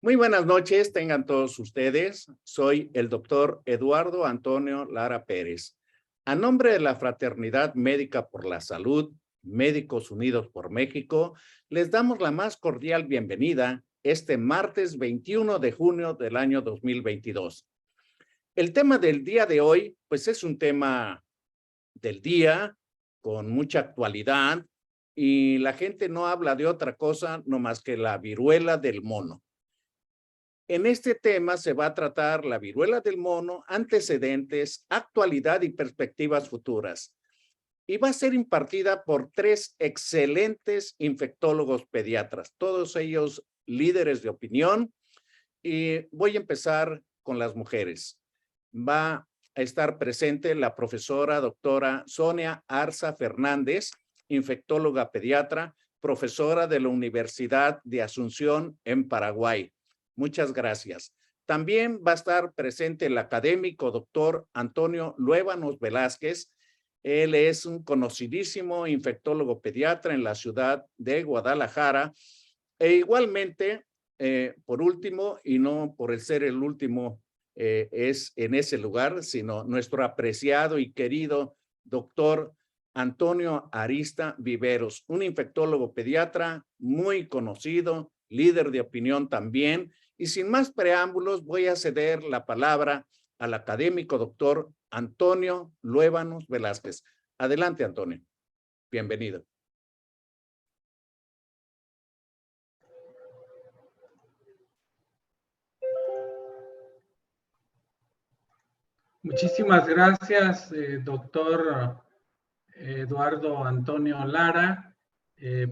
Muy buenas noches, tengan todos ustedes. Soy el doctor Eduardo Antonio Lara Pérez. A nombre de la Fraternidad Médica por la Salud, Médicos Unidos por México, les damos la más cordial bienvenida este martes 21 de junio del año 2022. El tema del día de hoy, pues es un tema del día con mucha actualidad y la gente no habla de otra cosa no más que la viruela del mono. En este tema se va a tratar la viruela del mono, antecedentes, actualidad y perspectivas futuras. Y va a ser impartida por tres excelentes infectólogos pediatras, todos ellos líderes de opinión. Y voy a empezar con las mujeres. Va a estar presente la profesora doctora Sonia Arza Fernández, infectóloga pediatra, profesora de la Universidad de Asunción en Paraguay. Muchas gracias. También va a estar presente el académico doctor Antonio Luébanos Velázquez. Él es un conocidísimo infectólogo pediatra en la ciudad de Guadalajara. E igualmente, por último, y no por el ser el último, es en ese lugar, sino nuestro apreciado y querido doctor Antonio Arista Viveros, un infectólogo pediatra muy conocido, líder de opinión también. Y sin más preámbulos, voy a ceder la palabra al académico doctor Antonio Luébanos Velázquez. Adelante, Antonio. Bienvenido. Muchísimas gracias, doctor Eduardo Antonio Lara.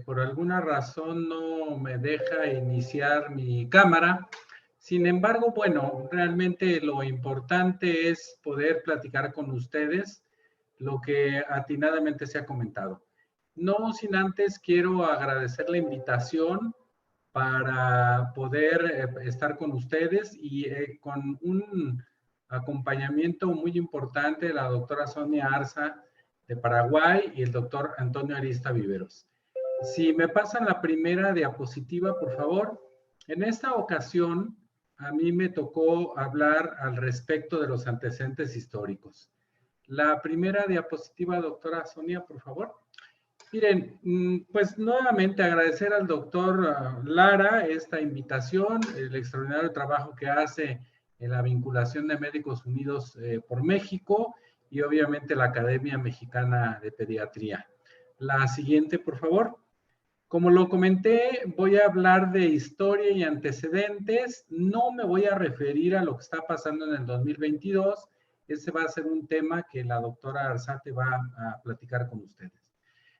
Por alguna razón no me deja iniciar mi cámara. Sin embargo, bueno, realmente lo importante es poder platicar con ustedes lo que atinadamente se ha comentado. No sin antes quiero agradecer la invitación para poder estar con ustedes y con un acompañamiento muy importante de la doctora Sonia Arza de Paraguay y el doctor Antonio Arista Viveros. Si me pasan la primera diapositiva, por favor. En esta ocasión, a mí me tocó hablar al respecto de los antecedentes históricos. La primera diapositiva, doctora Sonia, por favor. Miren, pues nuevamente agradecer al doctor Lara esta invitación, el extraordinario trabajo que hace en la vinculación de Médicos Unidos por México y obviamente la Academia Mexicana de Pediatría. La siguiente, por favor. Como lo comenté, voy a hablar de historia y antecedentes. No me voy a referir a lo que está pasando en el 2022. Ese va a ser un tema que la doctora Arzate va a platicar con ustedes.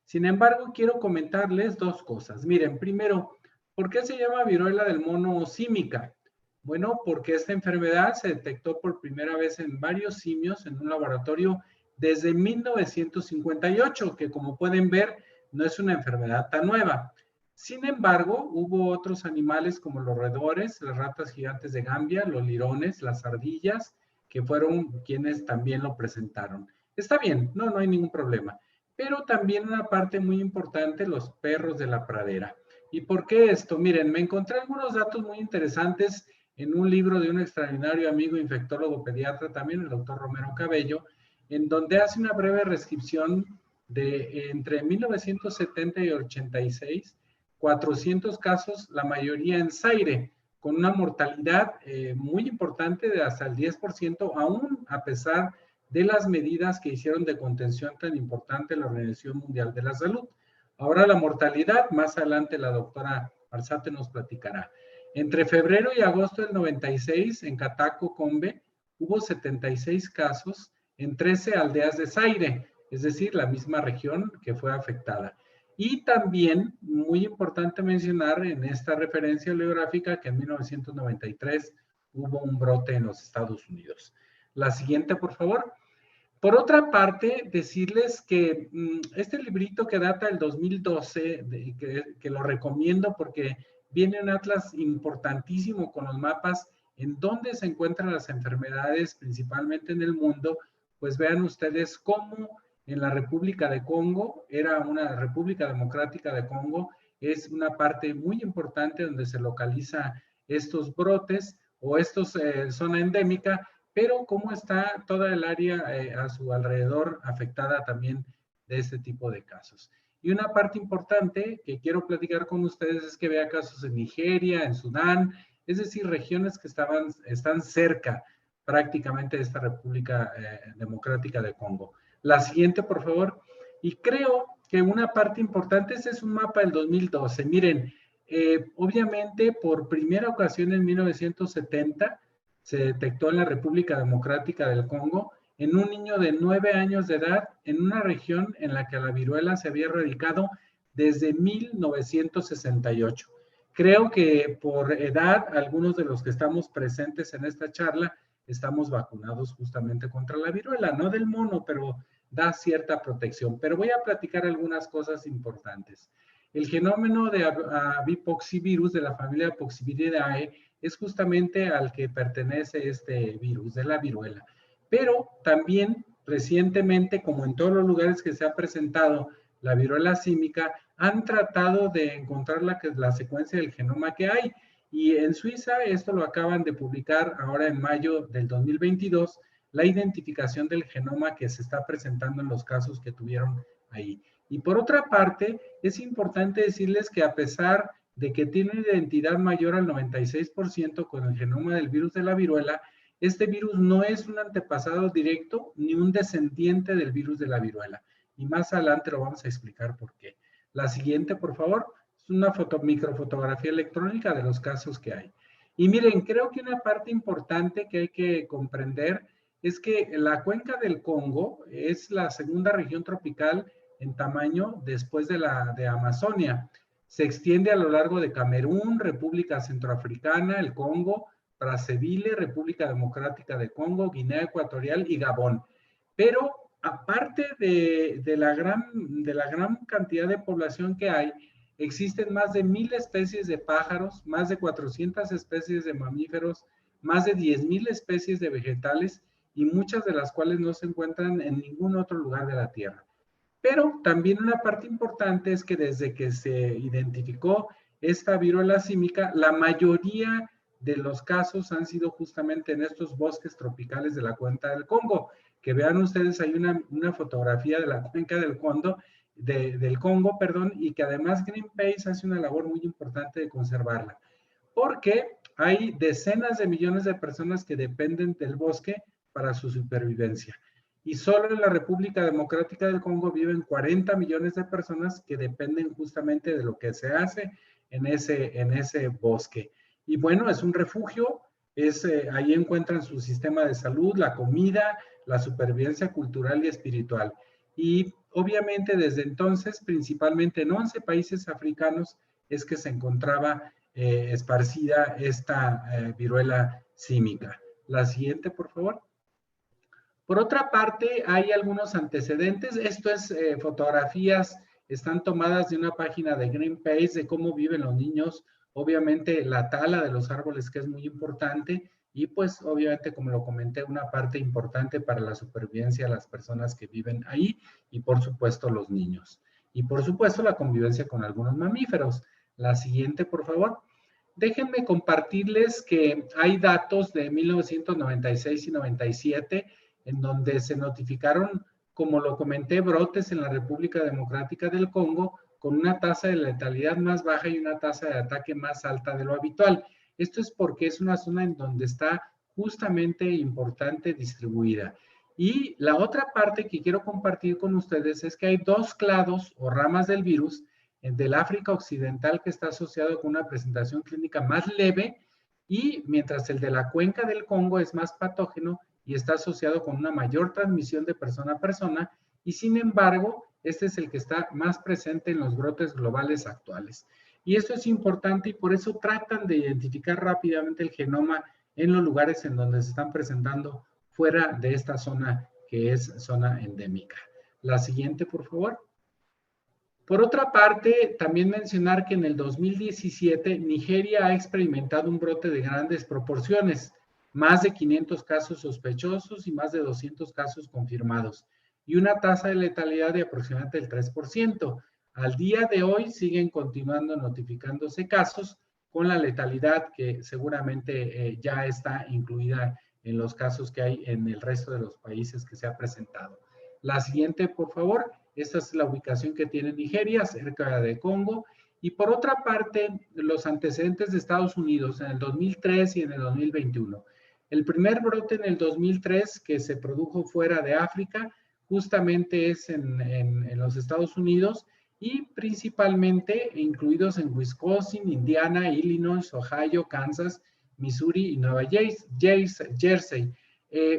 Sin embargo, quiero comentarles dos cosas. Miren, primero, ¿por qué se llama viruela del mono símica? Bueno, porque esta enfermedad se detectó por primera vez en varios simios en un laboratorio desde 1958, que como pueden ver, no es una enfermedad tan nueva. Sin embargo, hubo otros animales como los roedores, las ratas gigantes de Gambia, los lirones, las ardillas, que fueron quienes también lo presentaron. Está bien, no hay ningún problema. Pero también una parte muy importante, los perros de la pradera. ¿Y por qué esto? Miren, me encontré algunos datos muy interesantes en un libro de un extraordinario amigo infectólogo pediatra, también el doctor Romero Cabello, en donde hace una breve descripción de entre 1970 y 86, 400 casos, la mayoría en Zaire, con una mortalidad muy importante de hasta el 10%, aún a pesar de las medidas que hicieron de contención tan importante la Organización Mundial de la Salud. Ahora la mortalidad, más adelante la doctora Arzate nos platicará. Entre febrero y agosto del 96, en Cataco, Combe, hubo 76 casos en 13 aldeas de Zaire, es decir, la misma región que fue afectada. Y también, muy importante mencionar en esta referencia bibliográfica que en 1993 hubo un brote en los Estados Unidos. La siguiente, por favor. Por otra parte, decirles que este librito que data del 2012, que lo recomiendo porque viene un atlas importantísimo con los mapas en dónde se encuentran las enfermedades, principalmente en el mundo, pues vean ustedes cómo en la República de Congo, era una República Democrática de Congo, es una parte muy importante donde se localiza estos brotes o estos zona endémica, pero cómo está toda el área a su alrededor afectada también de este tipo de casos. Y una parte importante que quiero platicar con ustedes es que vea casos en Nigeria, en Sudán, es decir, regiones que están cerca prácticamente de esta República Democrática de Congo. La siguiente, por favor. Y creo que una parte importante, este es un mapa del 2012. Miren, obviamente por primera ocasión en 1970 se detectó en la República Democrática del Congo en un niño de 9 años de edad en una región en la que la viruela se había erradicado desde 1968. Creo que por edad, algunos de los que estamos presentes en esta charla estamos vacunados justamente contra la viruela, no del mono, pero da cierta protección. Pero voy a platicar algunas cosas importantes. El genoma de avipoxivirus de la familia Poxviridae es justamente al que pertenece este virus de la viruela. Pero también recientemente, como en todos los lugares que se ha presentado la viruela símica, han tratado de encontrar la secuencia del genoma que hay. Y en Suiza, esto lo acaban de publicar ahora en mayo del 2022, la identificación del genoma que se está presentando en los casos que tuvieron ahí. Y por otra parte, es importante decirles que a pesar de que tiene una identidad mayor al 96% con el genoma del virus de la viruela, este virus no es un antepasado directo ni un descendiente del virus de la viruela. Y más adelante lo vamos a explicar por qué. La siguiente, por favor, es una microfotografía electrónica de los casos que hay. Y miren, creo que una parte importante que hay que comprender es que la cuenca del Congo es la segunda región tropical en tamaño después de Amazonia. Se extiende a lo largo de Camerún, República Centroafricana, el Congo, Brazzaville, República Democrática de Congo, Guinea Ecuatorial y Gabón. Pero aparte de la gran cantidad de población que hay, existen más de 1000 especies de pájaros, más de 400 especies de mamíferos, más de 10,000 especies de vegetales y muchas de las cuales no se encuentran en ningún otro lugar de la Tierra. Pero también una parte importante es que desde que se identificó esta viruela símica, la mayoría de los casos han sido justamente en estos bosques tropicales de la cuenca del Congo. Que vean ustedes, hay una fotografía de la cuenca del Congo, y que además Greenpeace hace una labor muy importante de conservarla. Porque hay decenas de millones de personas que dependen del bosque para su supervivencia. Y solo en la República Democrática del Congo viven 40 millones de personas que dependen justamente de lo que se hace en ese bosque. Y bueno, es un refugio, ahí encuentran su sistema de salud, la comida, la supervivencia cultural y espiritual. Y obviamente desde entonces, principalmente en 11 países africanos, es que se encontraba esparcida esta viruela símica. La siguiente, por favor. Por otra parte, hay algunos antecedentes. Esto es fotografías, están tomadas de una página de Greenpeace de cómo viven los niños. Obviamente la tala de los árboles, que es muy importante, y pues obviamente, como lo comenté, una parte importante para la supervivencia de las personas que viven ahí y por supuesto los niños. Y por supuesto la convivencia con algunos mamíferos. La siguiente, por favor. Déjenme compartirles que hay datos de 1996 y 97 en donde se notificaron, como lo comenté, brotes en la República Democrática del Congo con una tasa de letalidad más baja y una tasa de ataque más alta de lo habitual. Esto es porque es una zona en donde está justamente importante distribuida. Y la otra parte que quiero compartir con ustedes es que hay dos clados o ramas del virus del África Occidental que está asociado con una presentación clínica más leve, y mientras el de la cuenca del Congo es más patógeno y está asociado con una mayor transmisión de persona a persona, y sin embargo, este es el que está más presente en los brotes globales actuales. Y esto es importante y por eso tratan de identificar rápidamente el genoma en los lugares en donde se están presentando fuera de esta zona que es zona endémica. La siguiente, por favor. Por otra parte, también mencionar que en el 2017 Nigeria ha experimentado un brote de grandes proporciones, más de 500 casos sospechosos y más de 200 casos confirmados, y una tasa de letalidad de aproximadamente el 3%. Al día de hoy siguen continuando notificándose casos con la letalidad que seguramente ya está incluida en los casos que hay en el resto de los países que se ha presentado. La siguiente, por favor. Esta es la ubicación que tiene Nigeria, cerca de Congo. Y por otra parte, los antecedentes de Estados Unidos en el 2003 y en el 2021. El primer brote en el 2003 que se produjo fuera de África, justamente es en los Estados Unidos y principalmente incluidos en Wisconsin, Indiana, Illinois, Ohio, Kansas, Missouri y Nueva Jersey.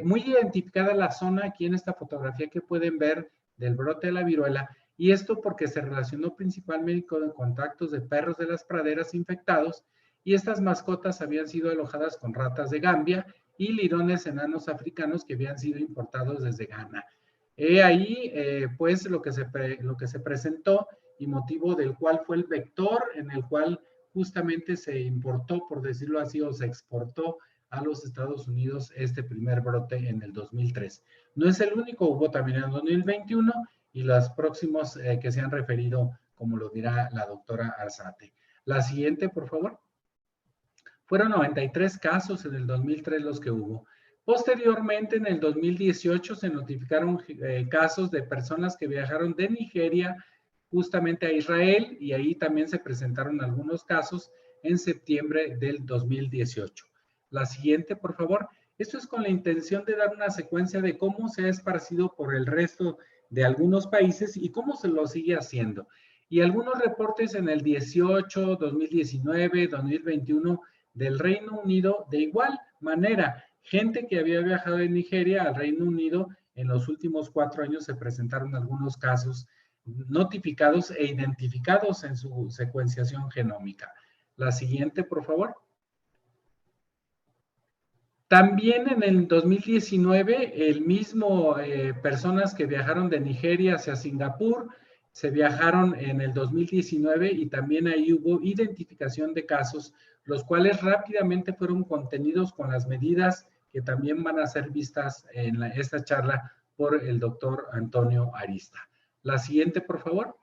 Muy identificada la zona aquí en esta fotografía que pueden ver del brote de la viruela, y esto porque se relacionó principalmente con contactos de perros de las praderas infectados, y estas mascotas habían sido alojadas con ratas de Gambia y lirones enanos africanos que habían sido importados desde Ghana. Ahí, pues, lo que se presentó y motivo del cual fue el vector en el cual justamente se importó, por decirlo así, o se exportó a los Estados Unidos este primer brote en el 2003. No es el único, hubo también en el 2021 y los próximos que se han referido, como lo dirá la doctora Arzate. La siguiente, por favor. Fueron 93 casos en el 2003 los que hubo. Posteriormente, en el 2018, se notificaron casos de personas que viajaron de Nigeria justamente a Israel, y ahí también se presentaron algunos casos en septiembre del 2018. La siguiente, por favor. Esto es con la intención de dar una secuencia de cómo se ha esparcido por el resto de algunos países y cómo se lo sigue haciendo. Y algunos reportes en el 18, 2019, 2021 del Reino Unido, de igual manera, gente que había viajado de Nigeria al Reino Unido, en los últimos 4 años se presentaron algunos casos notificados e identificados en su secuenciación genómica. La siguiente, por favor. También en el 2019, el mismo personas que viajaron de Nigeria hacia Singapur, se viajaron en el 2019 y también ahí hubo identificación de casos, los cuales rápidamente fueron contenidos con las medidas que también van a ser vistas en esta charla por el doctor Antonio Arista. La siguiente, por favor.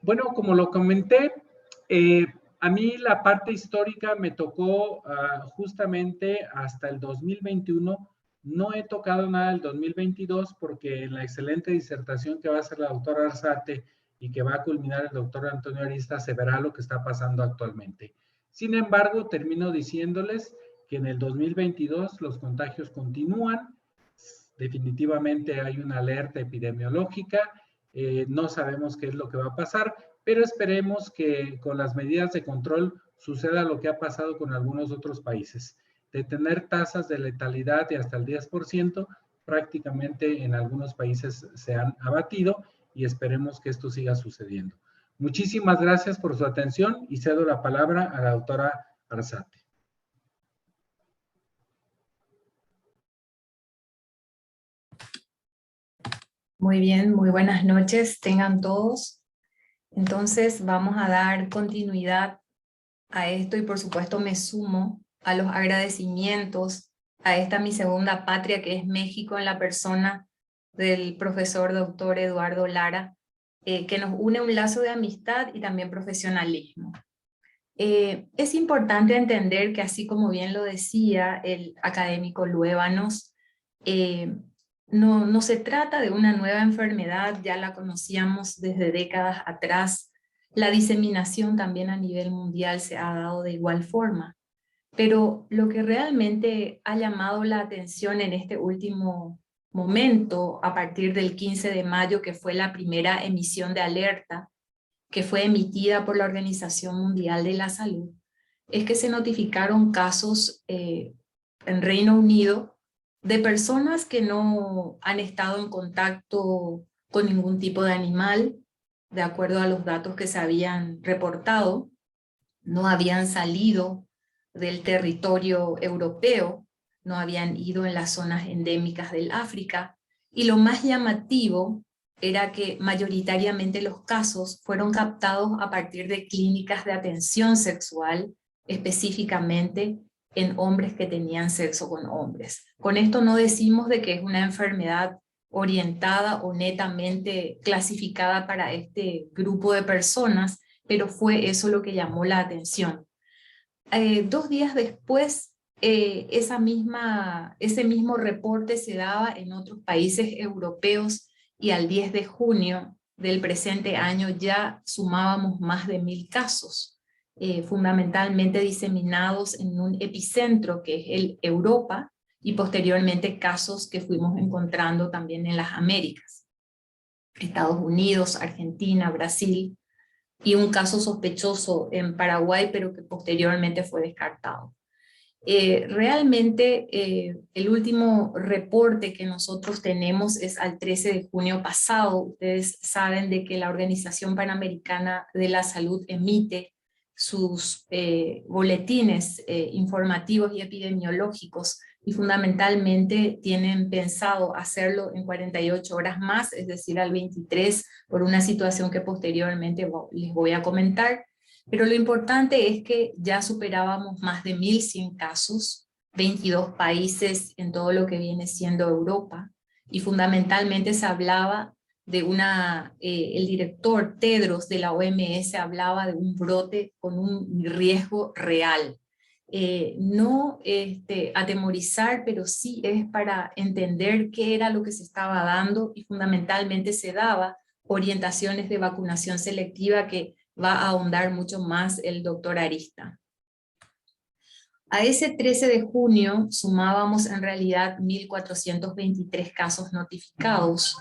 Bueno, como lo comenté, a mí la parte histórica me tocó justamente hasta el 2021. No he tocado nada del 2022 porque en la excelente disertación que va a hacer la doctora Arzate y que va a culminar el doctor Antonio Arista se verá lo que está pasando actualmente. Sin embargo, termino diciéndoles que en el 2022 los contagios continúan. Definitivamente hay una alerta epidemiológica. No sabemos qué es lo que va a pasar, pero esperemos que con las medidas de control suceda lo que ha pasado con algunos otros países, de tener tasas de letalidad de hasta el 10%, prácticamente en algunos países se han abatido y esperemos que esto siga sucediendo. Muchísimas gracias por su atención y cedo la palabra a la doctora Arzate. Muy bien, muy buenas noches, tengan todos. Entonces vamos a dar continuidad a esto y por supuesto me sumo a los agradecimientos a esta mi segunda patria que es México en la persona del profesor doctor Eduardo Lara, que nos une un lazo de amistad y también profesionalismo. Es importante entender que así como bien lo decía el académico Luébanos, no se trata de una nueva enfermedad, ya la conocíamos desde décadas atrás. La diseminación también a nivel mundial se ha dado de igual forma. Pero lo que realmente ha llamado la atención en este último momento, a partir del 15 de mayo, que fue la primera emisión de alerta, que fue emitida por la Organización Mundial de la Salud, es que se notificaron casos en Reino Unido de personas que no han estado en contacto con ningún tipo de animal, de acuerdo a los datos que se habían reportado, no habían salido del territorio europeo, no habían ido en las zonas endémicas del África, y lo más llamativo era que mayoritariamente los casos fueron captados a partir de clínicas de atención sexual, específicamente en hombres que tenían sexo con hombres. Con esto no decimos de que es una enfermedad orientada o netamente clasificada para este grupo de personas, pero fue eso lo que llamó la atención. 2 días después, ese mismo reporte se daba en otros países europeos y al 10 de junio del presente año ya sumábamos más de 1000 casos, fundamentalmente diseminados en un epicentro que es el Europa y posteriormente casos que fuimos encontrando también en las Américas, Estados Unidos, Argentina, Brasil, y un caso sospechoso en Paraguay, pero que posteriormente fue descartado. Realmente el último reporte que nosotros tenemos es al 13 de junio pasado. Ustedes saben de que la Organización Panamericana de la Salud emite sus boletines informativos y epidemiológicos y fundamentalmente tienen pensado hacerlo en 48 horas más, es decir, al 23, por una situación que posteriormente les voy a comentar. Pero lo importante es que ya superábamos más de 1100 casos, 22 países en todo lo que viene siendo Europa, y fundamentalmente se hablaba de el director Tedros de la OMS hablaba de un brote con un riesgo real. No atemorizar, pero sí es para entender qué era lo que se estaba dando, y fundamentalmente se daba orientaciones de vacunación selectiva que va a ahondar mucho más el doctor Arista. A ese 13 de junio sumábamos en realidad 1423 casos notificados.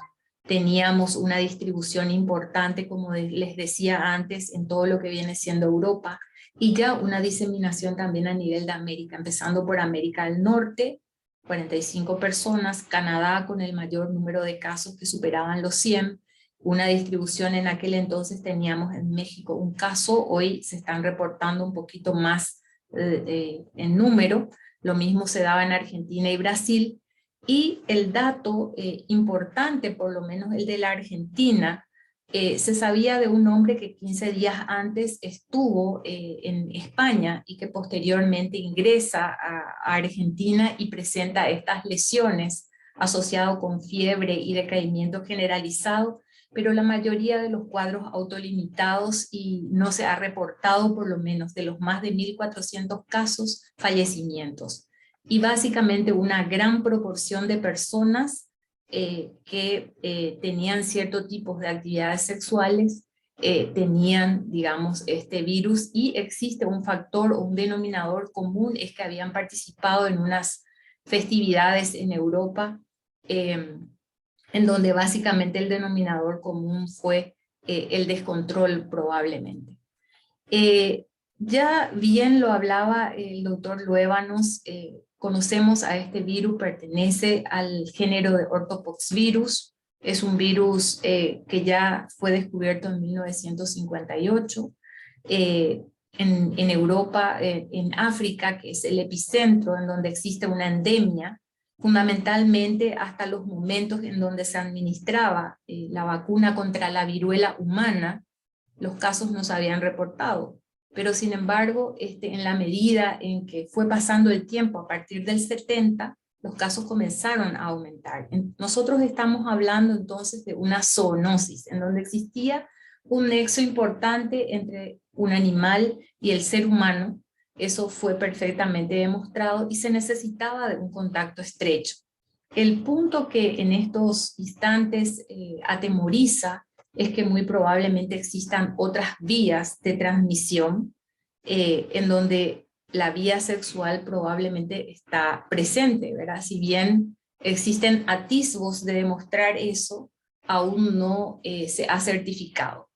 Teníamos una distribución importante, como les decía antes, en todo lo que viene siendo Europa, y ya una diseminación también a nivel de América, empezando por América del Norte, 45 personas, Canadá con el mayor número de casos que superaban los 100, una distribución en aquel entonces teníamos en México un caso, hoy se están reportando un poquito más en número, lo mismo se daba en Argentina y Brasil, y el dato importante, por lo menos el de la Argentina, se sabía de un hombre que 15 días antes estuvo en España y que posteriormente ingresa a Argentina y presenta estas lesiones asociadas con fiebre y decaimiento generalizado, pero la mayoría de los cuadros autolimitados y no se ha reportado, por lo menos de los más de 1400 casos, fallecimientos. Y básicamente una gran proporción de personas que tenían ciertos tipos de actividades sexuales, tenían, digamos, este virus, y existe un factor o un denominador común, es que habían participado en unas festividades en Europa, en donde básicamente el denominador común fue el descontrol probablemente. Ya bien lo hablaba el doctor Luébanos, conocemos a este virus, pertenece al género de Orthopoxvirus, es un virus que ya fue descubierto en 1958, en Europa, en África, que es el epicentro en donde existe una endemia, fundamentalmente hasta los momentos en donde se administraba la vacuna contra la viruela humana, los casos no se habían reportado. Pero sin embargo, en la medida en que fue pasando el tiempo, a partir del 70, los casos comenzaron a aumentar. Nosotros estamos hablando entonces de una zoonosis, en donde existía un nexo importante entre un animal y el ser humano. Eso fue perfectamente demostrado y se necesitaba de un contacto estrecho. El punto que en estos instantes atemoriza es que muy probablemente existan otras vías de transmisión en donde la vía sexual probablemente está presente, ¿verdad? Si bien existen atisbos de demostrar eso, aún no se ha certificado.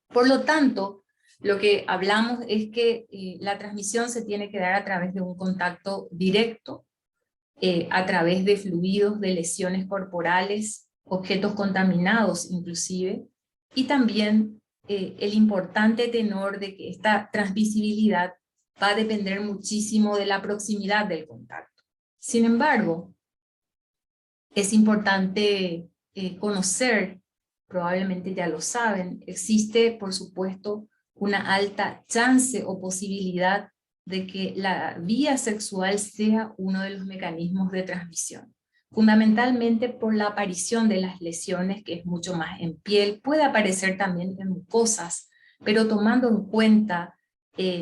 Por lo tanto, lo que hablamos es que la transmisión se tiene que dar a través de un contacto directo, a través de fluidos, de lesiones corporales, objetos contaminados inclusive, y también el importante tenor de que esta transmisibilidad va a depender muchísimo de la proximidad del contacto. Sin embargo, es importante conocer, probablemente ya lo saben, existe por supuesto una alta chance o posibilidad de que la vía sexual sea uno de los mecanismos de transmisión. Fundamentalmente por la aparición de las lesiones, que es mucho más en piel, puede aparecer también en mucosas, pero tomando en cuenta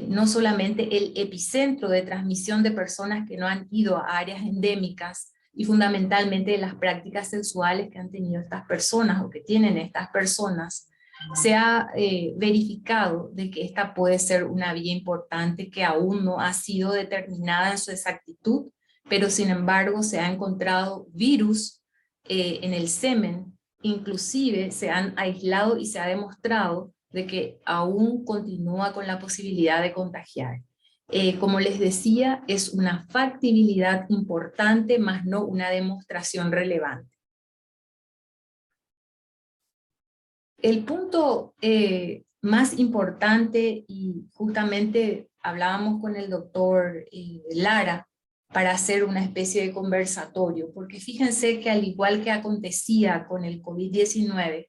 no solamente el epicentro de transmisión de personas que no han ido a áreas endémicas, y fundamentalmente de las prácticas sexuales que han tenido estas personas o que tienen estas personas, se ha verificado de que esta puede ser una vía importante que aún no ha sido determinada en su exactitud, pero sin embargo se ha encontrado virus en el semen, inclusive se han aislado y se ha demostrado de que aún continúa con la posibilidad de contagiar. Como les decía, es una factibilidad importante, más no una demostración relevante. El punto más importante, y justamente hablábamos con el doctor Lara para hacer una especie de conversatorio, porque fíjense que al igual que acontecía con el COVID-19,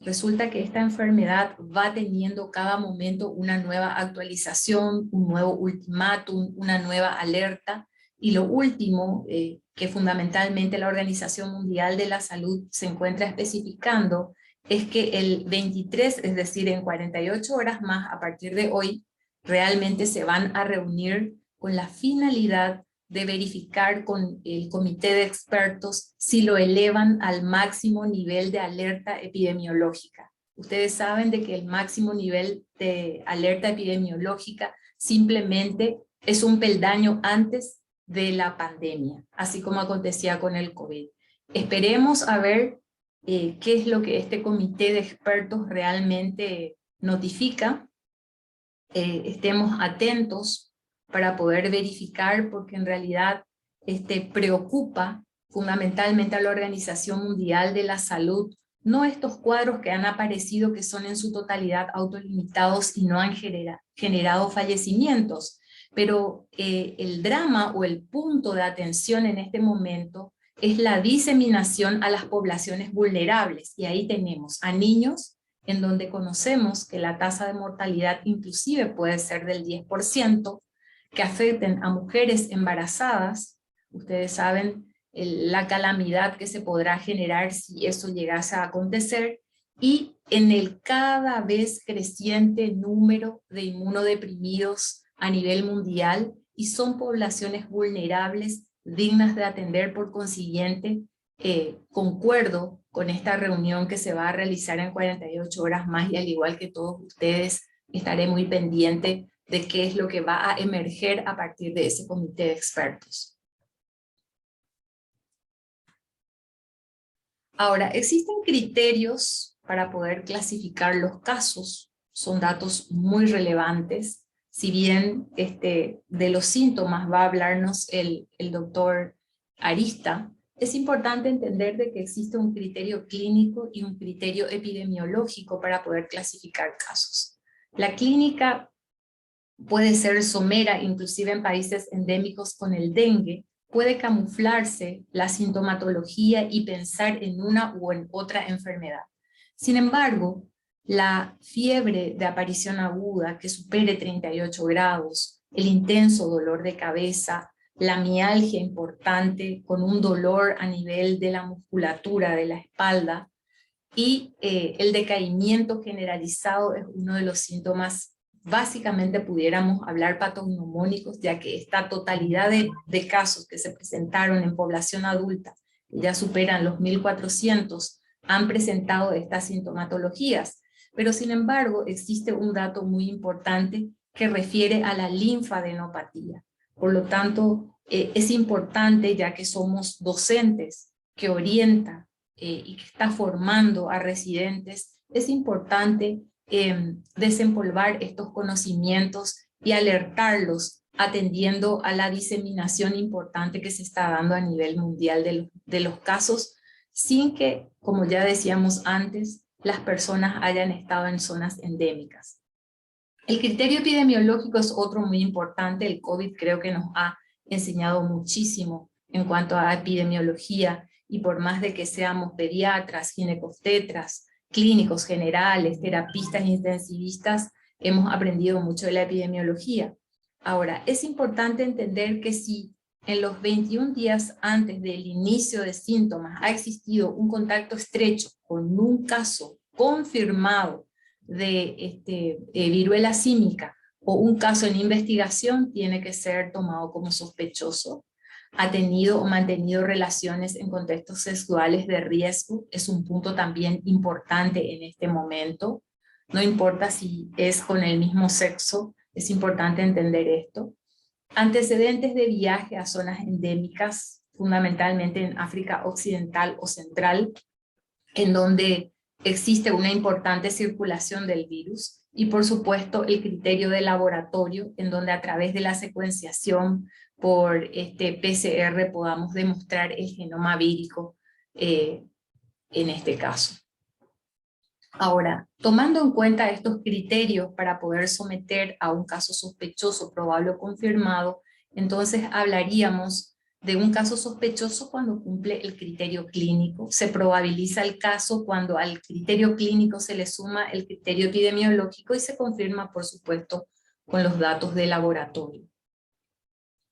resulta que esta enfermedad va teniendo cada momento una nueva actualización, un nuevo ultimátum, una nueva alerta, y lo último que fundamentalmente la Organización Mundial de la Salud se encuentra especificando es que el 23, es decir, en 48 horas más a partir de hoy, realmente se van a reunir con la finalidad de verificar con el comité de expertos si lo elevan al máximo nivel de alerta epidemiológica. Ustedes saben de que el máximo nivel de alerta epidemiológica simplemente es un peldaño antes de la pandemia, así como acontecía con el COVID. Esperemos a ver qué es lo que este comité de expertos realmente notifica. Estemos atentos para poder verificar, porque en realidad preocupa fundamentalmente a la Organización Mundial de la Salud, no estos cuadros que han aparecido que son en su totalidad autolimitados y no han generado fallecimientos, pero el drama o el punto de atención en este momento es la diseminación a las poblaciones vulnerables, y ahí tenemos a niños, en donde conocemos que la tasa de mortalidad inclusive puede ser del 10%, que afecten a mujeres embarazadas. Ustedes saben la calamidad que se podrá generar si eso llegase a acontecer, y en el cada vez creciente número de inmunodeprimidos a nivel mundial, y son poblaciones vulnerables dignas de atender. Por consiguiente, concuerdo con esta reunión que se va a realizar en 48 horas más, y al igual que todos ustedes, estaré muy pendiente de qué es lo que va a emerger a partir de ese comité de expertos. Ahora, existen criterios para poder clasificar los casos, son datos muy relevantes. Si bien de los síntomas va a hablarnos el doctor Arista, es importante entender de que existe un criterio clínico y un criterio epidemiológico para poder clasificar casos. La clínica puede ser somera, inclusive en países endémicos con el dengue, puede camuflarse la sintomatología y pensar en una u en otra enfermedad. Sin embargo, la fiebre de aparición aguda que supere 38 grados, el intenso dolor de cabeza, la mialgia importante con un dolor a nivel de la musculatura de la espalda y el decaimiento generalizado es uno de los síntomas. Básicamente pudiéramos hablar patognomónicos, ya que esta totalidad de casos que se presentaron en población adulta, que ya superan los 1.400, han presentado estas sintomatologías. Pero sin embargo existe un dato muy importante que refiere a la linfadenopatía. Por lo tanto, es importante, ya que somos docentes que orientan y que está formando a residentes, es importante desempolvar estos conocimientos y alertarlos, atendiendo a la diseminación importante que se está dando a nivel mundial de los casos, sin que, como ya decíamos antes, las personas hayan estado en zonas endémicas. El criterio epidemiológico es otro muy importante. El COVID creo que nos ha enseñado muchísimo en cuanto a epidemiología, y por más de que seamos pediatras, ginecobstetras, clínicos generales, terapistas intensivistas, hemos aprendido mucho de la epidemiología. Ahora, es importante entender que si en los 21 días antes del inicio de síntomas ha existido un contacto estrecho con un caso confirmado de viruela símica o un caso en investigación tiene que ser tomado como sospechoso. Ha tenido o mantenido relaciones en contextos sexuales de riesgo, es un punto también importante en este momento. No importa si es con el mismo sexo, es importante entender esto. Antecedentes de viaje a zonas endémicas, fundamentalmente en África Occidental o Central, en donde existe una importante circulación del virus, y por supuesto el criterio de laboratorio, en donde a través de la secuenciación por PCR podamos demostrar el genoma vírico en este caso. Ahora, tomando en cuenta estos criterios para poder someter a un caso sospechoso, probable o confirmado, entonces hablaríamos de un caso sospechoso cuando cumple el criterio clínico. Se probabiliza el caso cuando al criterio clínico se le suma el criterio epidemiológico y se confirma, por supuesto, con los datos de laboratorio.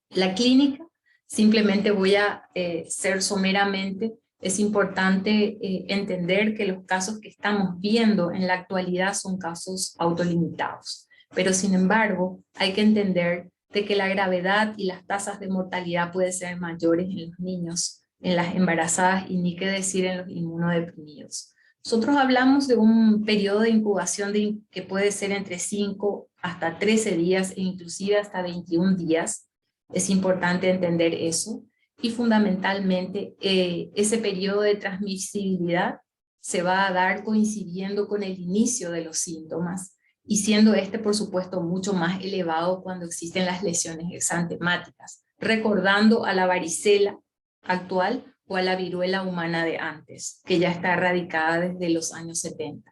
La clínica, simplemente voy a ser someramente. Es importante entender que los casos que estamos viendo en la actualidad son casos autolimitados. Pero sin embargo, hay que entender de que la gravedad y las tasas de mortalidad pueden ser mayores en los niños, en las embarazadas y ni qué decir en los inmunodeprimidos. Nosotros hablamos de un periodo de incubación que puede ser entre 5 hasta 13 días e inclusive hasta 21 días. Es importante entender eso. Y fundamentalmente ese periodo de transmisibilidad se va a dar coincidiendo con el inicio de los síntomas, y siendo por supuesto, mucho más elevado cuando existen las lesiones exantemáticas, recordando a la varicela actual o a la viruela humana de antes, que ya está erradicada desde los años 70.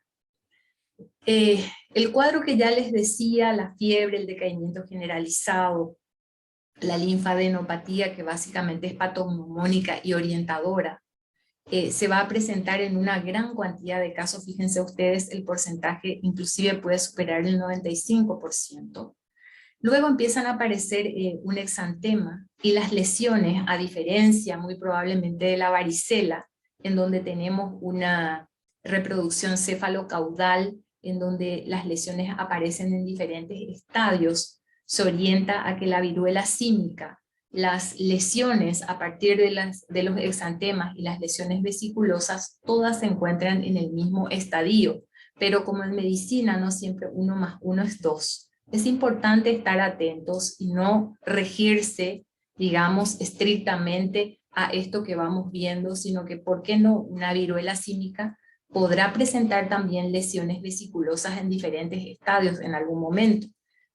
El cuadro que ya les decía, la fiebre, el decaimiento generalizado, la linfadenopatía, que básicamente es patognomónica y orientadora, se va a presentar en una gran cantidad de casos. Fíjense ustedes, el porcentaje inclusive puede superar el 95%. Luego empiezan a aparecer un exantema y las lesiones, a diferencia muy probablemente de la varicela, en donde tenemos una reproducción cefalocaudal, en donde las lesiones aparecen en diferentes estadios, se orienta a que la viruela símica, las lesiones a partir de los exantemas y las lesiones vesiculosas, todas se encuentran en el mismo estadio, pero como en medicina no siempre 1 más 1 es 2. Es importante estar atentos y no regirse, digamos, estrictamente a esto que vamos viendo, sino que, ¿por qué no? Una viruela símica podrá presentar también lesiones vesiculosas en diferentes estadios en algún momento,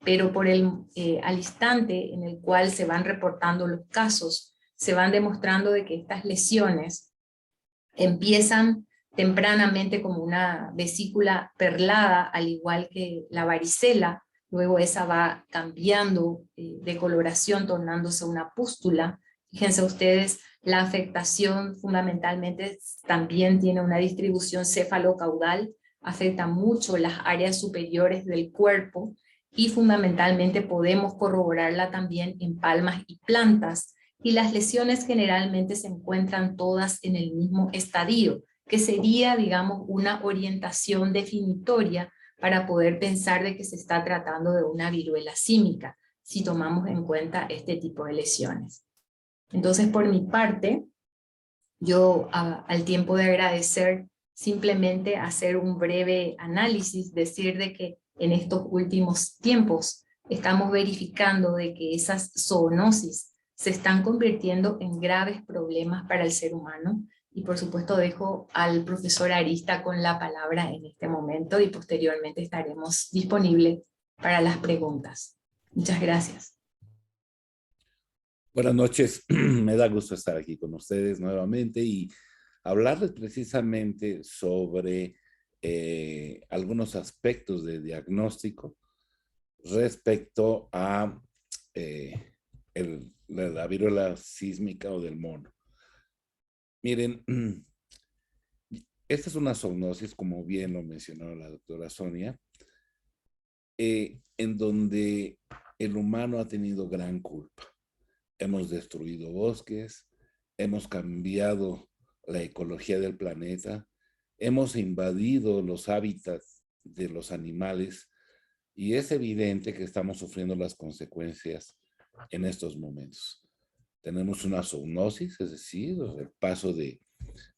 pero al instante en el cual se van reportando los casos, se van demostrando de que estas lesiones empiezan tempranamente como una vesícula perlada, al igual que la varicela, luego esa va cambiando de coloración, tornándose una pústula. Fíjense ustedes, la afectación fundamentalmente también tiene una distribución cefalocaudal, afecta mucho las áreas superiores del cuerpo, y fundamentalmente podemos corroborarla también en palmas y plantas, y las lesiones generalmente se encuentran todas en el mismo estadio, que sería, digamos, una orientación definitoria para poder pensar de que se está tratando de una viruela símica, si tomamos en cuenta este tipo de lesiones. Entonces, por mi parte, yo al tiempo de agradecer, simplemente hacer un breve análisis, decir de que en estos últimos tiempos estamos verificando de que esas zoonosis se están convirtiendo en graves problemas para el ser humano, y por supuesto dejo al profesor Arista con la palabra en este momento y posteriormente estaremos disponibles para las preguntas. Muchas gracias. Buenas noches, me da gusto estar aquí con ustedes nuevamente y hablarles precisamente sobre algunos aspectos de diagnóstico respecto a la viruela sísmica o del mono. Miren, esta es una zoonosis, como bien lo mencionó la doctora Sonia, en donde el humano ha tenido gran culpa. Hemos destruido bosques, hemos cambiado la ecología del planeta, hemos invadido los hábitats de los animales Y es evidente que estamos sufriendo las consecuencias en estos momentos. Tenemos una zoonosis, es decir, el paso de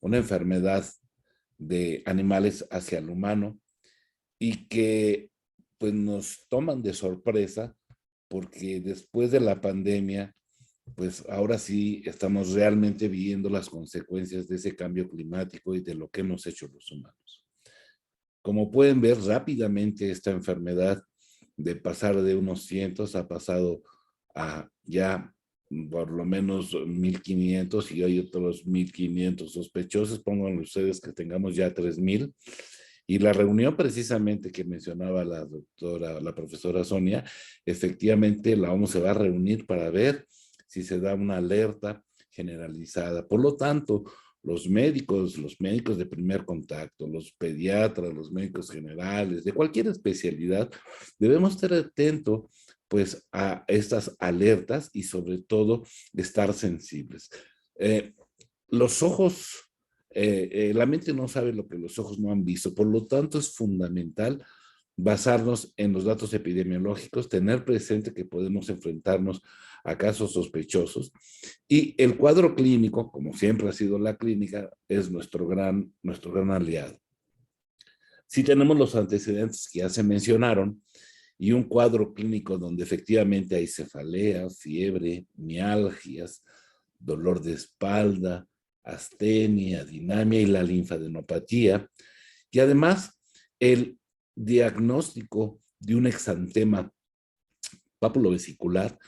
una enfermedad de animales hacia el humano y que pues nos toman de sorpresa porque después de la pandemia, pues ahora sí estamos realmente viendo las consecuencias de ese cambio climático y de lo que hemos hecho los humanos. Como pueden ver, rápidamente esta enfermedad de pasar de unos cientos ha pasado a ya por lo menos 1,500 y hay otros 1,500 sospechosos. Pongan ustedes que tengamos ya 3,000. Y la reunión precisamente que mencionaba la profesora Sonia, efectivamente la OMS se va a reunir para ver si se da una alerta generalizada. Por lo tanto, los médicos de primer contacto, los pediatras, los médicos generales, de cualquier especialidad, debemos estar atentos pues a estas alertas y sobre todo estar sensibles. Los ojos, la mente no sabe lo que los ojos no han visto, por lo tanto es fundamental basarnos en los datos epidemiológicos, tener presente que podemos enfrentarnos a casos sospechosos y el cuadro clínico, como siempre ha sido la clínica, es nuestro gran aliado. Si tenemos los antecedentes que ya se mencionaron y un cuadro clínico donde efectivamente hay cefalea, fiebre, mialgias, dolor de espalda, astenia, dinamia y la linfadenopatía, y además el diagnóstico de un exantema papulovesicular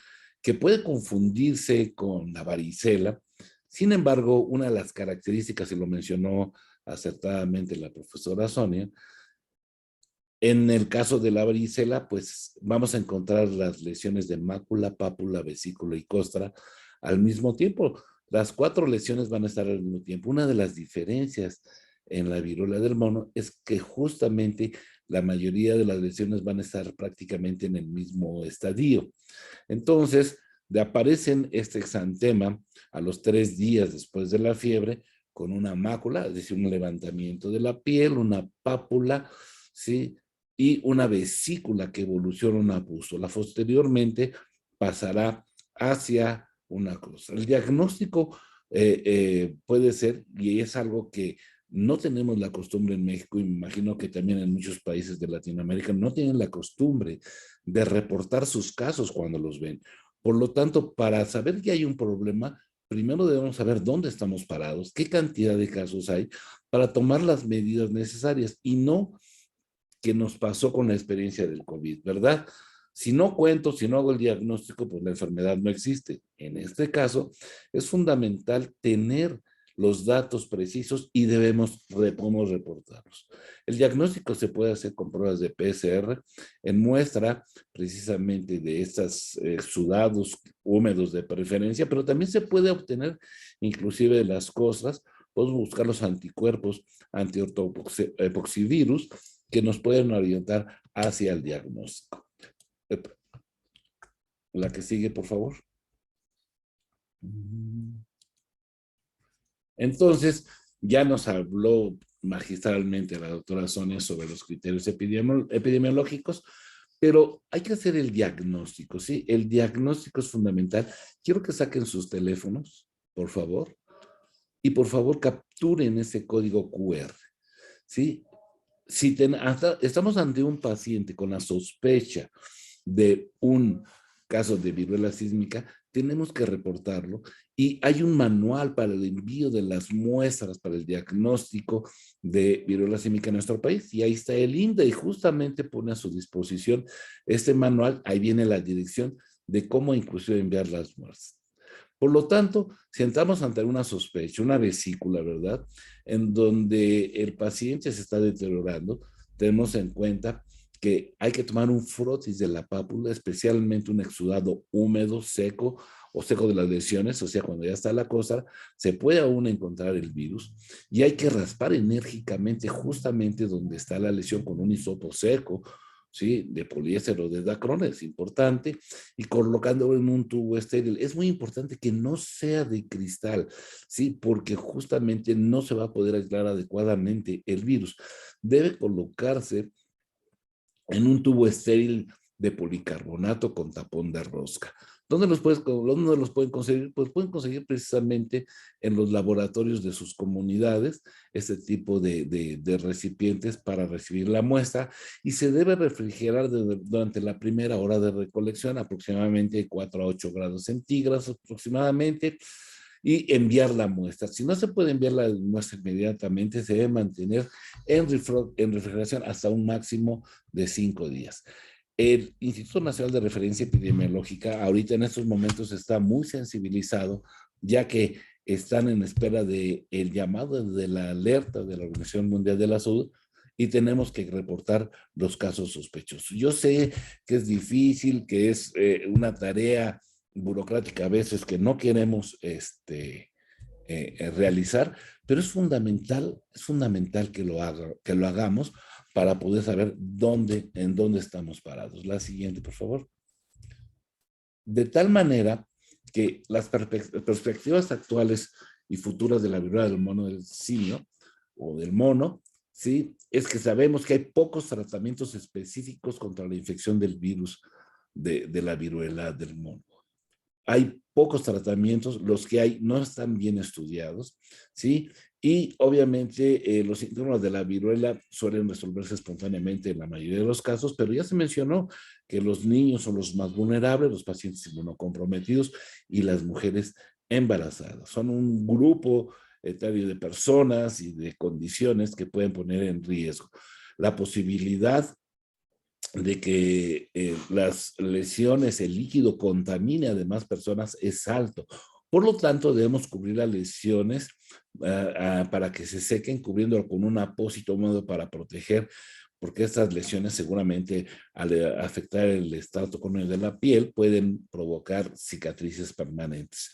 que puede confundirse con la varicela. Sin embargo, una de las características, y lo mencionó acertadamente la profesora Sonia, en el caso de la varicela, pues vamos a encontrar las lesiones de mácula, pápula, vesícula y costra al mismo tiempo. Las 4 lesiones van a estar al mismo tiempo. Una de las diferencias en la viruela del mono es que justamente la mayoría de las lesiones van a estar prácticamente en el mismo estadio. Entonces, aparecen este exantema a los 3 días después de la fiebre con una mácula, es decir, un levantamiento de la piel, una pápula, ¿sí? Y una vesícula que evoluciona a una pústula. Posteriormente pasará hacia una cosa. El diagnóstico puede ser, y es algo que no tenemos la costumbre en México, y me imagino que también en muchos países de Latinoamérica no tienen la costumbre de reportar sus casos cuando los ven. Por lo tanto, para saber que hay un problema, primero debemos saber dónde estamos parados, qué cantidad de casos hay, para tomar las medidas necesarias y no que nos pasó con la experiencia del COVID, ¿verdad? Si no cuento, si no hago el diagnóstico, pues la enfermedad no existe. En este caso, es fundamental tener los datos precisos y podemos reportarlos. El diagnóstico se puede hacer con pruebas de PCR en muestra precisamente de estos sudados húmedos de preferencia, pero también se puede obtener inclusive de las costras. Podemos buscar los anticuerpos anti-ortopoxivirus que nos pueden orientar hacia el diagnóstico. La que sigue, por favor. Entonces, ya nos habló magistralmente la doctora Sonia sobre los criterios epidemiológicos, pero hay que hacer el diagnóstico, ¿sí? El diagnóstico es fundamental. Quiero que saquen sus teléfonos, por favor, y por favor capturen ese código QR, ¿sí? Si estamos ante un paciente con la sospecha de un caso de viruela sísmica, tenemos que reportarlo y hay un manual para el envío de las muestras para el diagnóstico de viruela sísmica en nuestro país y ahí está el INDA y justamente pone a su disposición este manual, ahí viene la dirección de cómo inclusive enviar las muestras. Por lo tanto, si entramos ante una sospecha, una vesícula, ¿verdad? En donde el paciente se está deteriorando, tenemos en cuenta que hay que tomar un frotis de la pápula, especialmente un exudado húmedo, seco o seco de las lesiones, o sea, cuando ya está la cosa, se puede aún encontrar el virus y hay que raspar enérgicamente justamente donde está la lesión con un hisopo seco, ¿sí? De poliéster o de dacrón, es importante, y colocándolo en un tubo estéril. Es muy importante que no sea de cristal, ¿sí? Porque justamente no se va a poder aislar adecuadamente el virus. Debe colocarse en un tubo estéril de policarbonato con tapón de rosca. ¿Dónde los pueden conseguir? Pues pueden conseguir precisamente en los laboratorios de sus comunidades este tipo de recipientes para recibir la muestra, y se debe refrigerar durante la primera hora de recolección, aproximadamente 4 a 8 grados centígrados aproximadamente, y enviar la muestra. Si no se puede enviar la muestra inmediatamente, se debe mantener en refrigeración hasta un máximo de 5 días. El Instituto Nacional de Referencia Epidemiológica ahorita en estos momentos está muy sensibilizado, ya que están en espera del llamado de la alerta de la Organización Mundial de la Salud, y tenemos que reportar los casos sospechosos. Yo sé que es difícil, que es una tarea burocrática a veces que no queremos realizar, pero es fundamental que lo hagamos para poder saber en dónde estamos parados. La siguiente, por favor. De tal manera que las perspectivas actuales y futuras de la viruela del mono del simio o del mono, ¿sí? Es que sabemos que hay pocos tratamientos específicos contra la infección del virus de la viruela del mono. Hay pocos tratamientos, los que hay no están bien estudiados, ¿sí? Y obviamente los síntomas de la viruela suelen resolverse espontáneamente en la mayoría de los casos, pero ya se mencionó que los niños son los más vulnerables, los pacientes inmunocomprometidos y las mujeres embarazadas. Son un grupo etario de personas y de condiciones que pueden poner en riesgo. La posibilidad de que las lesiones, el líquido contamine a demás personas es alto. Por lo tanto, debemos cubrir las lesiones para que se sequen, cubriéndolo con un apósito húmedo para proteger, porque estas lesiones seguramente al afectar el estrato córneo de la piel pueden provocar cicatrices permanentes.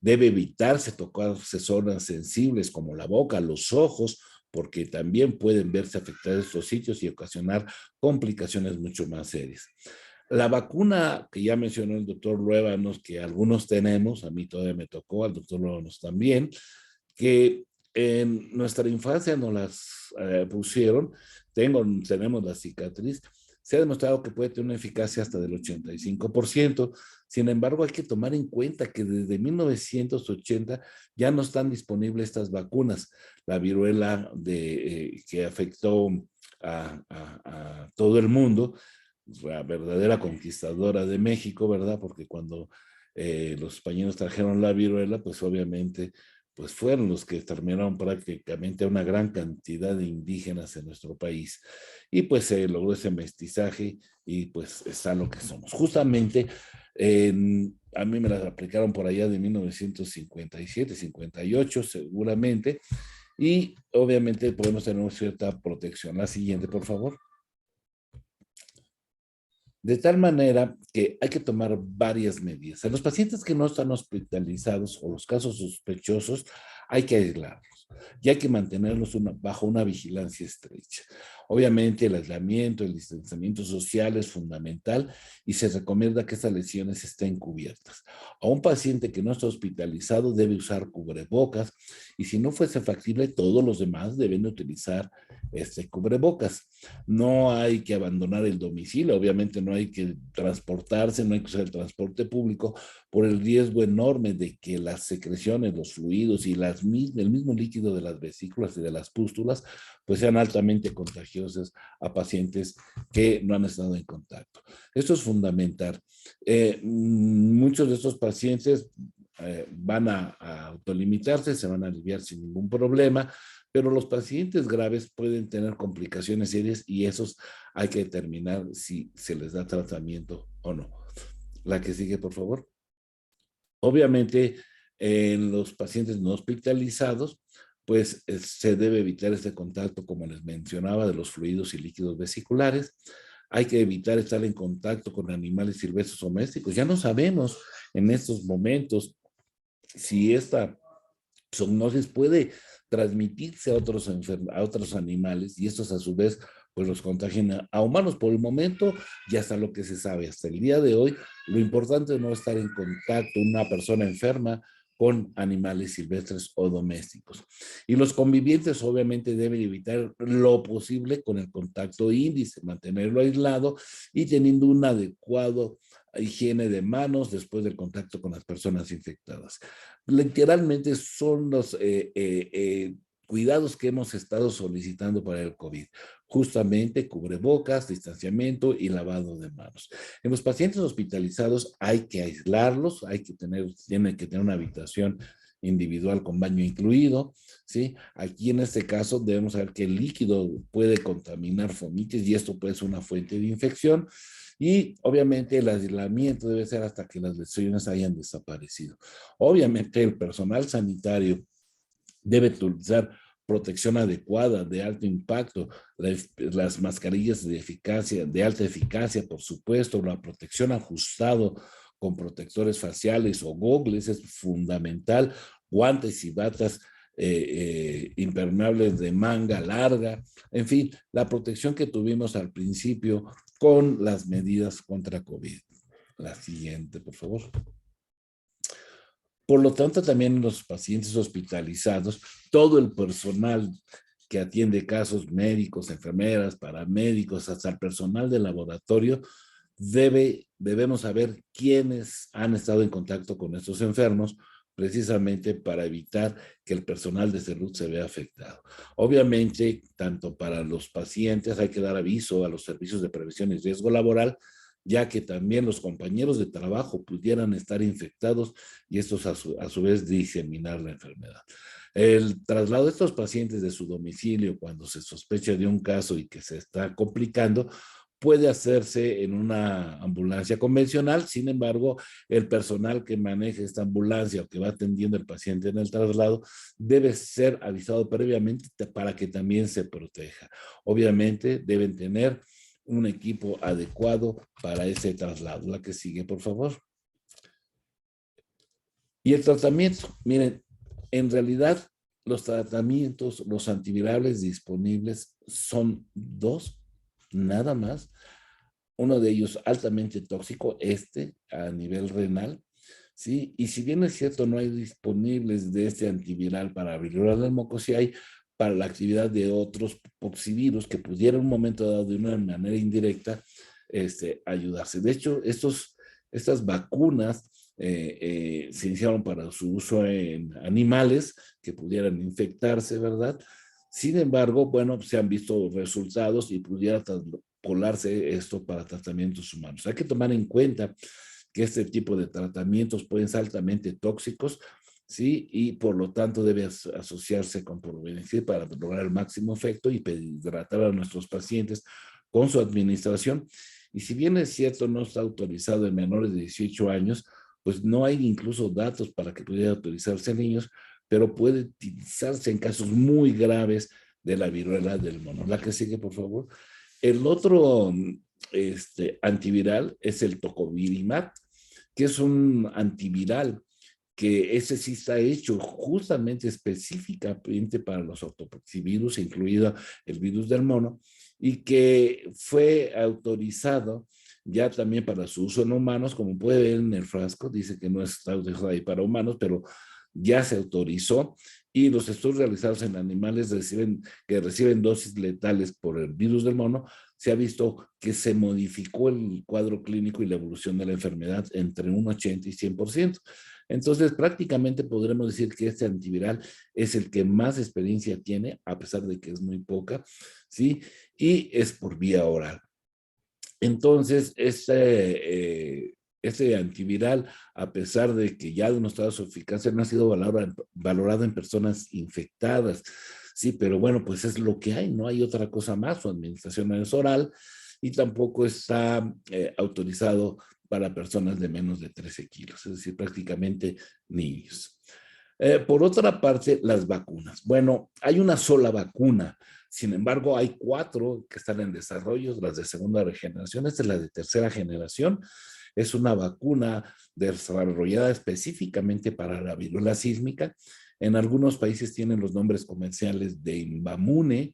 Debe evitarse tocarse zonas sensibles como la boca, los ojos, porque también pueden verse afectados estos sitios y ocasionar complicaciones mucho más serias. La vacuna que ya mencionó el doctor Luébanos, que algunos tenemos, a mí todavía me tocó, al doctor Luébanos también, que en nuestra infancia nos las pusieron, tenemos la cicatriz, se ha demostrado que puede tener una eficacia hasta del 85%. Sin embargo, hay que tomar en cuenta que desde 1980 ya no están disponibles estas vacunas. La viruela que afectó a todo el mundo, la verdadera conquistadora de México, ¿verdad? Porque cuando los españoles trajeron la viruela, pues obviamente pues fueron los que exterminaron prácticamente a una gran cantidad de indígenas en nuestro país. Y pues se logró ese mestizaje y pues está lo que somos. Justamente a mí me las aplicaron por allá de 1957, 58 seguramente, y obviamente podemos tener cierta protección. La siguiente, por favor. De tal manera que hay que tomar varias medidas. En los pacientes que no están hospitalizados o los casos sospechosos, hay que aislarlos y hay que mantenerlos bajo una vigilancia estrecha. Obviamente el aislamiento, el distanciamiento social es fundamental y se recomienda que estas lesiones estén cubiertas. A un paciente que no está hospitalizado debe usar cubrebocas, y si no fuese factible, todos los demás deben utilizar cubrebocas. No hay que abandonar el domicilio, obviamente no hay que transportarse, no hay que usar el transporte público por el riesgo enorme de que las secreciones, los fluidos y el mismo líquido de las vesículas y de las pústulas pues sean altamente contagiosas a pacientes que no han estado en contacto. Esto es fundamental. Muchos de estos pacientes van a autolimitarse, se van a aliviar sin ningún problema, pero los pacientes graves pueden tener complicaciones serias y esos hay que determinar si se les da tratamiento o no. La que sigue, por favor. Obviamente, en los pacientes no hospitalizados, pues se debe evitar este contacto, como les mencionaba, de los fluidos y líquidos vesiculares. Hay que evitar estar en contacto con animales silvestres domésticos. Ya no sabemos en estos momentos si esta zoonosis puede transmitirse a otros animales, y estos a su vez pues los contagian a humanos. Por el momento ya está lo que se sabe hasta el día de hoy. Lo importante es no estar en contacto una persona enferma con animales silvestres o domésticos. Y los convivientes obviamente deben evitar lo posible con el contacto índice, mantenerlo aislado y teniendo un adecuado higiene de manos después del contacto con las personas infectadas. Literalmente son los cuidados que hemos estado solicitando para el COVID. Justamente cubrebocas, distanciamiento y lavado de manos. En los pacientes hospitalizados hay que aislarlos, tienen que tener una habitación individual con baño incluido, ¿sí? Aquí en este caso debemos saber que el líquido puede contaminar fomites y esto puede ser una fuente de infección. Y obviamente el aislamiento debe ser hasta que las lesiones hayan desaparecido. Obviamente el personal sanitario debe utilizar protección adecuada, de alto impacto, las mascarillas de alta eficacia, por supuesto, la protección ajustado con protectores faciales o gogles es fundamental, guantes y batas impermeables de manga larga, en fin, la protección que tuvimos al principio con las medidas contra COVID. La siguiente, por favor. Por lo tanto, también los pacientes hospitalizados, todo el personal que atiende casos médicos, enfermeras, paramédicos, hasta el personal de laboratorio, debemos saber quiénes han estado en contacto con estos enfermos, precisamente para evitar que el personal de salud se vea afectado. Obviamente, tanto para los pacientes hay que dar aviso a los servicios de prevención y riesgo laboral, ya que también los compañeros de trabajo pudieran estar infectados y estos a su vez diseminar la enfermedad. El traslado de estos pacientes de su domicilio cuando se sospecha de un caso y que se está complicando puede hacerse en una ambulancia convencional. Sin embargo, el personal que maneja esta ambulancia o que va atendiendo al paciente en el traslado debe ser avisado previamente para que también se proteja. Obviamente deben tener un equipo adecuado para ese traslado. La que sigue, por favor. Y el tratamiento, miren, en realidad los tratamientos, los antivirales disponibles son dos, nada más. Uno de ellos altamente tóxico, a nivel renal, ¿sí? Y si bien es cierto, no hay disponibles de este antiviral para viruela del moco, sí hay para la actividad de otros poxivirus que pudieran en un momento dado de una manera indirecta ayudarse. De hecho, estas vacunas se iniciaron para su uso en animales que pudieran infectarse, ¿verdad? Sin embargo, bueno, se han visto resultados y pudiera traspolarse esto para tratamientos humanos. Hay que tomar en cuenta que este tipo de tratamientos pueden ser altamente tóxicos, ¿sí? Y por lo tanto debe asociarse con probenecid para lograr el máximo efecto y hidratar a nuestros pacientes con su administración. Y si bien es cierto, no está autorizado en menores de 18 años, pues no hay incluso datos para que pudiera autorizarse en niños, pero puede utilizarse en casos muy graves de la viruela del mono. La que sigue, por favor. El otro antiviral es el tocovirimat, que es un antiviral que ese sí está hecho justamente específicamente para los ortopoxivirus, incluido el virus del mono, y que fue autorizado ya también para su uso en humanos, como puede ver en el frasco, dice que no está autorizado ahí para humanos, pero ya se autorizó, y los estudios realizados en animales que reciben dosis letales por el virus del mono, se ha visto que se modificó el cuadro clínico y la evolución de la enfermedad entre un 80 y 100%. Entonces, prácticamente podremos decir que este antiviral es el que más experiencia tiene, a pesar de que es muy poca, ¿sí? Y es por vía oral. Entonces, este antiviral, a pesar de que ya ha demostrado su eficacia, no ha sido valorado en personas infectadas. Sí, pero bueno, pues es lo que hay, no hay otra cosa más. Su administración es oral y tampoco está autorizado para personas de menos de 13 kilos, es decir, prácticamente niños. Por otra parte, las vacunas. Bueno, hay una sola vacuna. Sin embargo, hay 4 que están en desarrollo, las de segunda generación. Esta es la de tercera generación. Es una vacuna desarrollada específicamente para la viruela sísmica. En algunos países tienen los nombres comerciales de Invamune,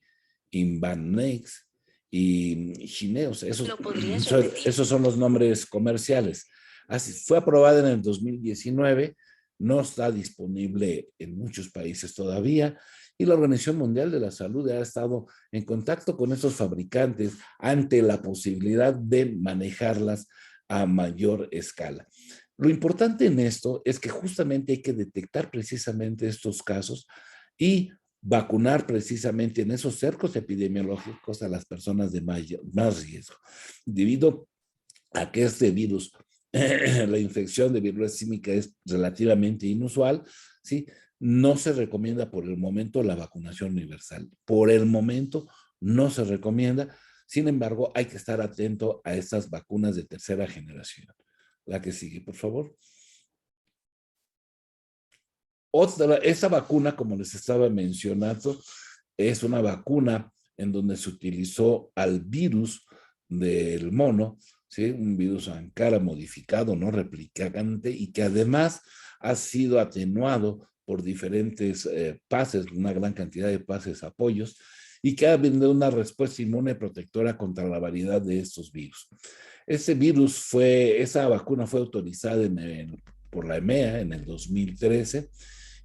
Invanex y Gineos. Esos son los nombres comerciales. Así fue aprobada en el 2019, no está disponible en muchos países todavía, y la Organización Mundial de la Salud ha estado en contacto con estos fabricantes ante la posibilidad de manejarlas a mayor escala. Lo importante en esto es que justamente hay que detectar precisamente estos casos y vacunar precisamente en esos cercos epidemiológicos a las personas de más riesgo, debido a que este virus, la infección de viruela símica es relativamente inusual, ¿sí? No se recomienda por el momento la vacunación universal. Por el momento no se recomienda. Sin embargo, hay que estar atento a estas vacunas de tercera generación. La que sigue, por favor. Esta vacuna, como les estaba mencionando, es una vacuna en donde se utilizó al virus del mono, ¿sí? Un virus ANCARA modificado, no replicante, y que además ha sido atenuado por diferentes pases, una gran cantidad de pases apoyos, y que ha brindado una respuesta inmune protectora contra la variedad de estos virus. Esa vacuna fue autorizada por la EMEA en el 2013,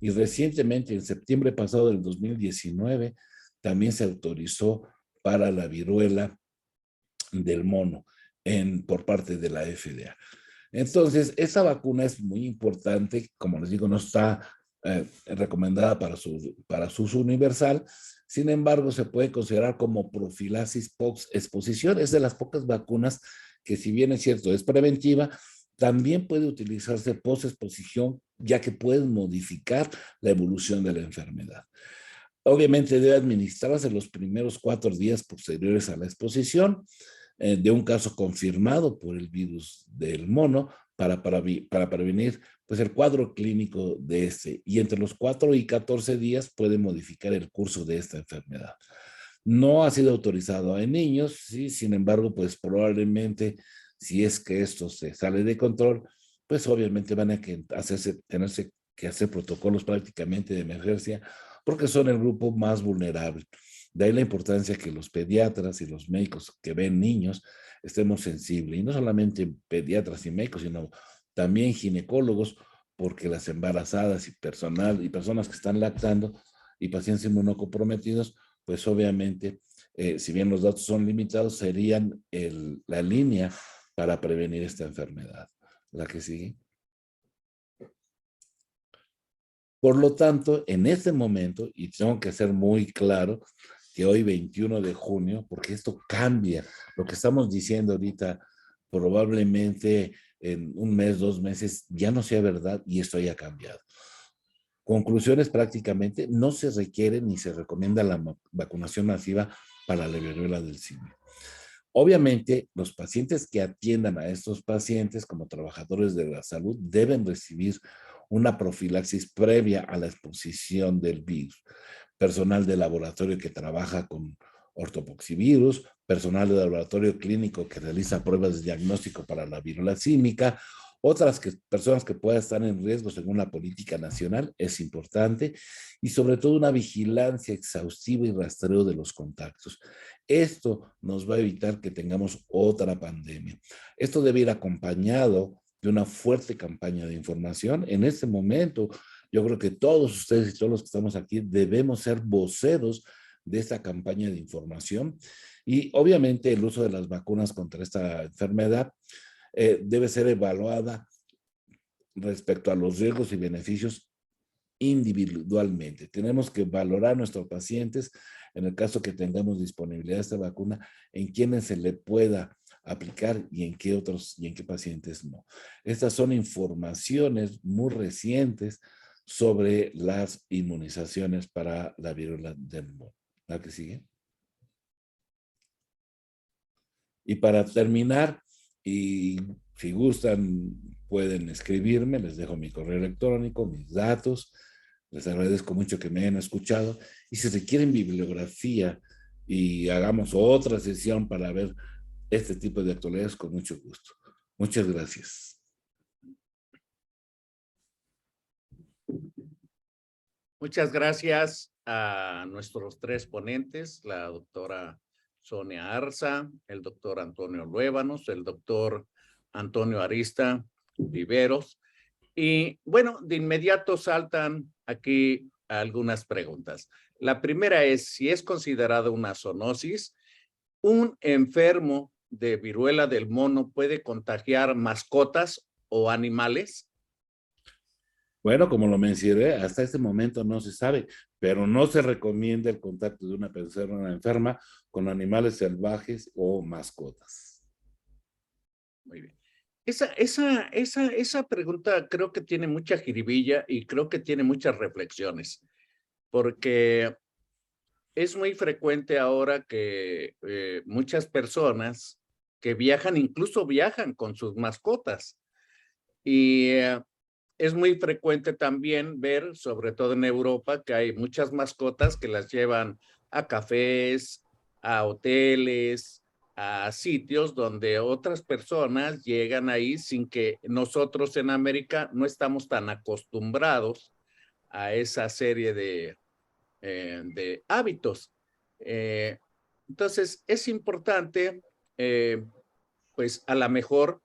y recientemente, en septiembre pasado del 2019, también se autorizó para la viruela del mono por parte de la FDA. Entonces, esa vacuna es muy importante, como les digo, no está recomendada para su uso universal. Sin embargo, se puede considerar como profilaxis post-exposición. Es de las pocas vacunas que, si bien es cierto, es preventiva, también puede utilizarse post-exposición, ya que puede modificar la evolución de la enfermedad. Obviamente debe administrarse los primeros 4 días posteriores a la exposición de un caso confirmado por el virus del mono para prevenir pues, el cuadro clínico de este. Y entre los 4 y 14 días puede modificar el curso de esta enfermedad. No ha sido autorizado en niños, ¿sí? Sin embargo, pues probablemente si es que esto se sale de control, pues obviamente van a tenerse que hacer protocolos prácticamente de emergencia porque son el grupo más vulnerable. De ahí la importancia que los pediatras y los médicos que ven niños estemos sensibles, y no solamente pediatras y médicos, sino también ginecólogos, porque las embarazadas y personas que están lactando y pacientes inmunocomprometidos, pues obviamente, si bien los datos son limitados, serían la línea para prevenir esta enfermedad. La que sigue. Por lo tanto, en este momento, y tengo que ser muy claro, que hoy 21 de junio, porque esto cambia, lo que estamos diciendo ahorita, probablemente en un mes, 2 meses, ya no sea verdad y esto haya cambiado. Conclusiones: prácticamente no se requiere ni se recomienda la vacunación masiva para la viruela del simio. Obviamente, los pacientes que atiendan a estos pacientes como trabajadores de la salud deben recibir una profilaxis previa a la exposición del virus. Personal de laboratorio que trabaja con ortopoxivirus, personal de laboratorio clínico que realiza pruebas de diagnóstico para la viruela símica, personas que puedan estar en riesgo según la política nacional, es importante, y sobre todo una vigilancia exhaustiva y rastreo de los contactos. Esto nos va a evitar que tengamos otra pandemia. Esto debe ir acompañado de una fuerte campaña de información. En este momento, yo creo que todos ustedes y todos los que estamos aquí debemos ser voceros de esta campaña de información, y obviamente el uso de las vacunas contra esta enfermedad debe ser evaluada respecto a los riesgos y beneficios individualmente. Tenemos que valorar a nuestros pacientes en el caso que tengamos disponibilidad de esta vacuna, en quienes se le pueda aplicar y en qué otros y en qué pacientes no. Estas son informaciones muy recientes sobre las inmunizaciones para la viruela del mono. ¿La que sigue? Y para terminar, y si gustan, pueden escribirme, les dejo mi correo electrónico, mis datos. Les agradezco mucho que me hayan escuchado. Y si requieren bibliografía y hagamos otra sesión para ver este tipo de actualidades, con mucho gusto. Muchas gracias. Muchas gracias a nuestros 3 ponentes, la doctora Sonia Arza, el doctor Antonio Luébanos, el doctor Antonio Arista Viveros, Y bueno, de inmediato saltan aquí algunas preguntas. La primera es si es considerada una zoonosis. ¿Un enfermo de viruela del mono puede contagiar mascotas o animales? Bueno, como lo mencioné, hasta este momento no se sabe, pero no se recomienda el contacto de una persona enferma con animales salvajes o mascotas. Muy bien. Esa pregunta creo que tiene mucha jiribilla y creo que tiene muchas reflexiones, porque es muy frecuente ahora que muchas personas que viajan, incluso viajan con sus mascotas. Y es muy frecuente también ver, sobre todo en Europa, que hay muchas mascotas que las llevan a cafés, a hoteles, a sitios donde otras personas llegan ahí sin que nosotros en América no estamos tan acostumbrados a esa serie de hábitos. Eh, entonces, es importante, pues a lo mejor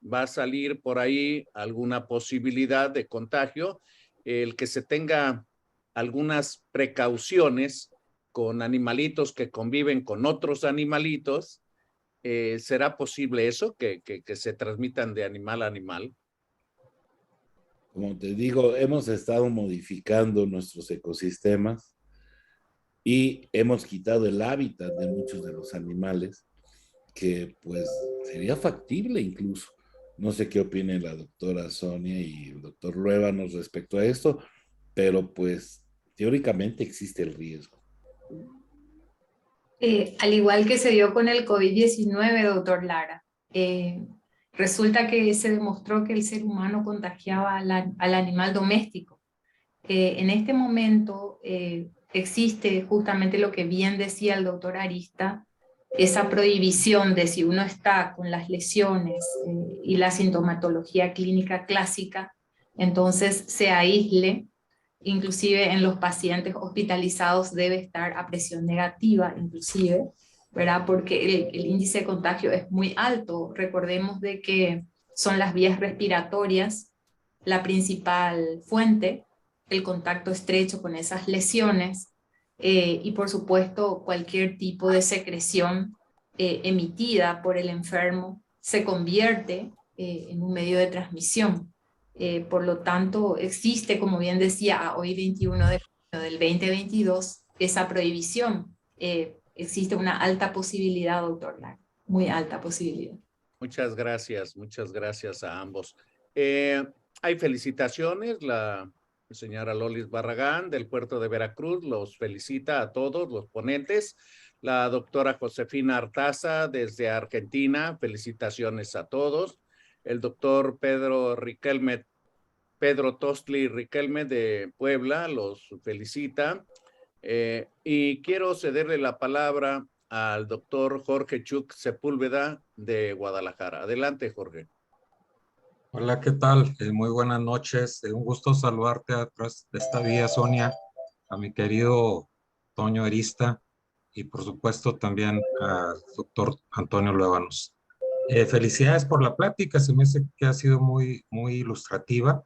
va a salir por ahí alguna posibilidad de contagio, el que se tenga algunas precauciones con animalitos que conviven con otros animalitos. ¿Será posible eso, que se transmitan de animal a animal? Como te digo, hemos estado modificando nuestros ecosistemas y hemos quitado el hábitat de muchos de los animales, que pues sería factible incluso. No sé qué opine la doctora Sonia y el doctor Luébanos respecto a esto, pero pues teóricamente existe el riesgo. Al igual que se dio con el COVID-19, doctor Lara, resulta que se demostró que el ser humano contagiaba al animal doméstico. En este momento existe justamente lo que bien decía el doctor Arista, esa prohibición de si uno está con las lesiones y la sintomatología clínica clásica, entonces se aísle. Inclusive en los pacientes hospitalizados debe estar a presión negativa, inclusive, ¿verdad? Porque el índice de contagio es muy alto. Recordemos de que son las vías respiratorias la principal fuente, el contacto estrecho con esas lesiones y por supuesto cualquier tipo de secreción emitida por el enfermo se convierte en un medio de transmisión. Por lo tanto, existe, como bien decía, a hoy 21 de junio del 2022, esa prohibición. Existe una alta posibilidad, doctor Lara, muy alta posibilidad. Muchas gracias a ambos. Hay felicitaciones, la señora Lolis Barragán del puerto de Veracruz los felicita a todos los ponentes. La doctora Josefina Artaza desde Argentina, felicitaciones a todos. El doctor Pedro Tostli Riquelme de Puebla los felicita. Y quiero cederle la palabra al doctor Jorge Chuc Sepúlveda de Guadalajara. Adelante, Jorge. Hola, ¿qué tal? Muy buenas noches. Un gusto saludarte a través de esta vía, Sonia, a mi querido Toño Arista y por supuesto también al doctor Antonio Luébanos. Felicidades por la plática, se me hace que ha sido muy ilustrativa.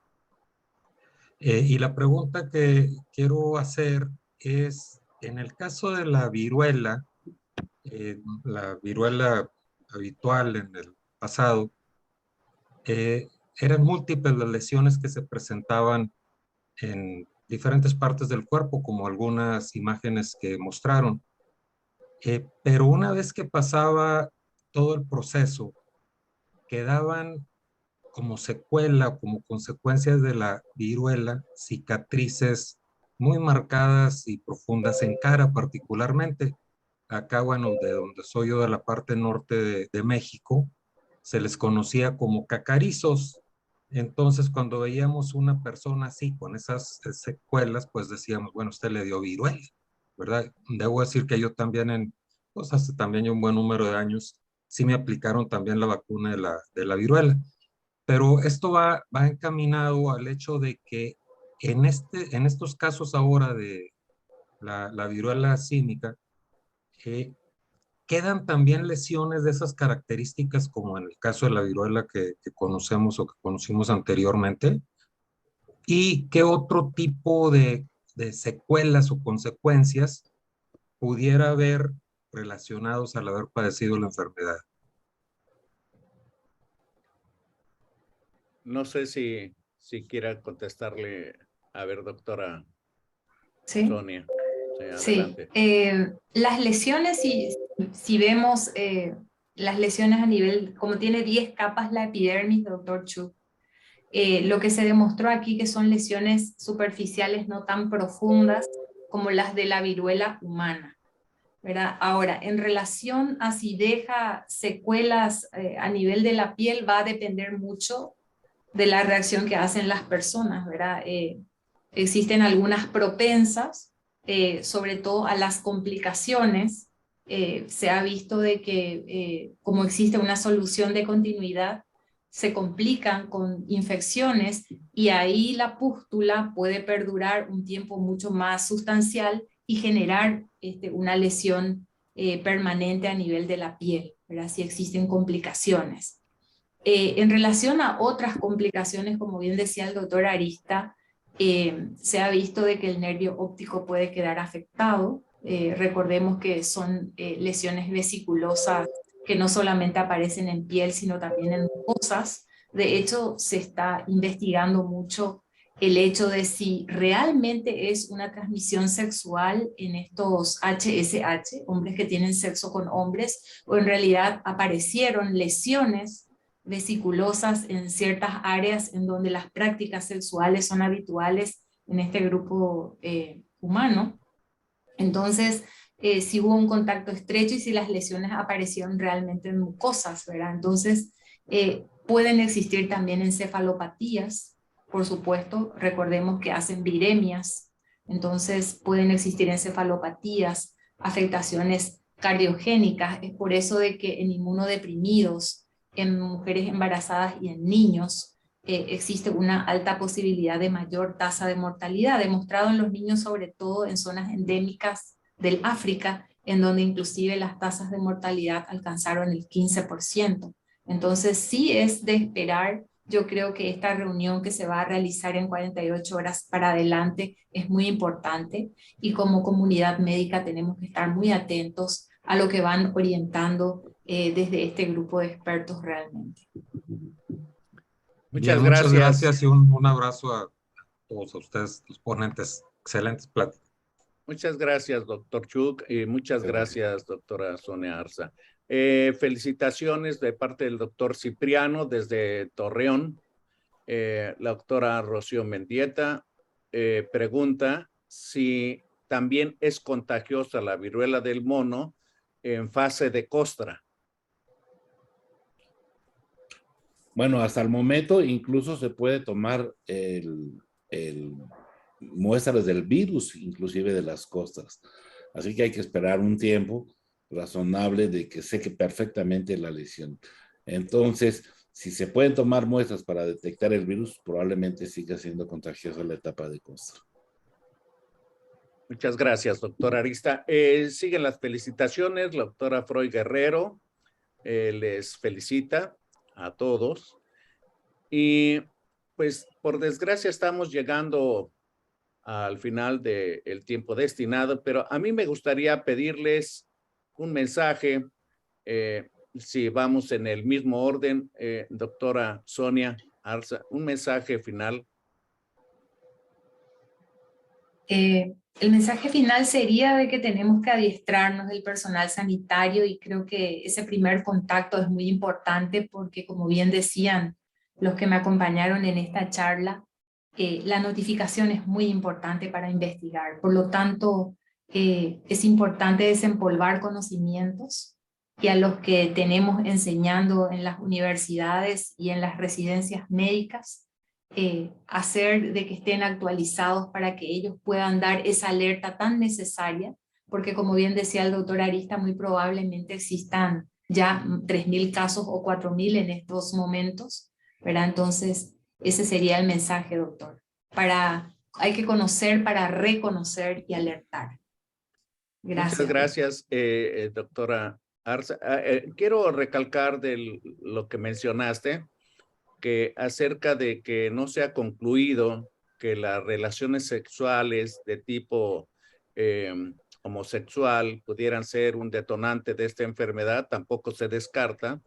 Y la pregunta que quiero hacer es, en el caso de la viruela habitual en el pasado, eran múltiples las lesiones que se presentaban en diferentes partes del cuerpo, como algunas imágenes que mostraron. Pero una vez que pasaba todo el proceso, quedaban como secuela, como consecuencias de la viruela, cicatrices muy marcadas y profundas en cara particularmente. Acá, bueno, de donde soy yo, de la parte norte de México, se les conocía como cacarizos. Entonces, cuando veíamos una persona así, con esas secuelas, pues decíamos, bueno, usted le dio viruela, ¿verdad? Debo decir que yo también, pues hace también un buen número de años, sí me aplicaron también la vacuna de la viruela. Pero esto va encaminado al hecho de que en estos casos ahora de la viruela símica, quedan también lesiones de esas características como en el caso de la viruela que conocemos o que conocimos anteriormente, ¿Y qué otro tipo de secuelas o consecuencias pudiera haber relacionados al haber padecido la enfermedad? No sé si quiera contestarle. A ver, doctora Sí. Sonia. Sí, Sí, adelante. las lesiones, si vemos las lesiones a nivel, como tiene 10 capas la epidermis, doctor Chu, lo que se demostró aquí que son lesiones superficiales no tan profundas como las de la viruela humana, ¿verdad? Ahora, en relación a si deja secuelas a nivel de la piel, va a depender mucho de la reacción que hacen las personas, ¿verdad? Existen algunas propensas, sobre todo a las complicaciones. Se ha visto de que como existe una solución de continuidad, se complican con infecciones y ahí la pústula puede perdurar un tiempo mucho más sustancial y generar una lesión permanente a nivel de la piel, ¿verdad? Si existen complicaciones. En relación a otras complicaciones, como bien decía el doctor Arista, se ha visto de que el nervio óptico puede quedar afectado. Recordemos que son lesiones vesiculosas que no solamente aparecen en piel, sino también en mucosas. De hecho, se está investigando mucho el hecho de si realmente es una transmisión sexual en estos HSH, hombres que tienen sexo con hombres, o en realidad aparecieron lesiones vesiculosas en ciertas áreas en donde las prácticas sexuales son habituales en este grupo humano. Entonces, si hubo un contacto estrecho y si las lesiones aparecieron realmente en mucosas, ¿verdad? Entonces, pueden existir también encefalopatías, por supuesto, recordemos que hacen viremias, entonces pueden existir encefalopatías, afectaciones cardiogénicas, es por eso de que en inmunodeprimidos, en mujeres embarazadas y en niños, existe una alta posibilidad de mayor tasa de mortalidad, demostrado en los niños, sobre todo en zonas endémicas del África, en donde inclusive las tasas de mortalidad alcanzaron el 15%. Entonces sí es de esperar. Yo creo que esta reunión que se va a realizar en 48 horas para adelante es muy importante y como comunidad médica tenemos que estar muy atentos a lo que van orientando desde este grupo de expertos realmente. Muchas Bien, muchas gracias. gracias y un abrazo a todos a ustedes, los ponentes. Excelentes pláticas. Muchas gracias, doctor Chuk, y muchas gracias, doctora Sonia Arza. Felicitaciones de parte del doctor Cipriano desde Torreón. La doctora Rocío Mendieta pregunta si también es contagiosa la viruela del mono en fase de costra. Bueno, hasta el momento incluso se puede tomar muestras del virus, inclusive de las costras. Así que hay que esperar un tiempo razonable de que seque perfectamente la lesión. Entonces, si se pueden tomar muestras para detectar el virus, probablemente siga siendo contagiosa la etapa de costra. Muchas gracias, doctora Arista. Siguen las felicitaciones. La doctora Freud Guerrero les felicita a todos. Y pues por desgracia estamos llegando al final del tiempo destinado, pero a mí me gustaría pedirles un mensaje, si vamos en el mismo orden, doctora Sonia Arza, un mensaje final. El mensaje final sería de que tenemos que adiestrarnos del personal sanitario y creo que ese primer contacto es muy importante porque, como bien decían los que me acompañaron en esta charla, la notificación es muy importante para investigar. Por lo tanto, es importante desempolvar conocimientos y a los que tenemos enseñando en las universidades y en las residencias médicas, hacer de que estén actualizados para que ellos puedan dar esa alerta tan necesaria, porque como bien decía el doctor Arista, muy probablemente existan ya 3.000 casos o 4.000 en estos momentos, ¿verdad? Entonces, ese sería el mensaje, doctor. Hay que conocer para reconocer y alertar. Gracias. Muchas gracias, doctora Arza. Quiero recalcar lo que mencionaste, que acerca de que no se ha concluido que las relaciones sexuales de tipo homosexual pudieran ser un detonante de esta enfermedad, tampoco se descarta.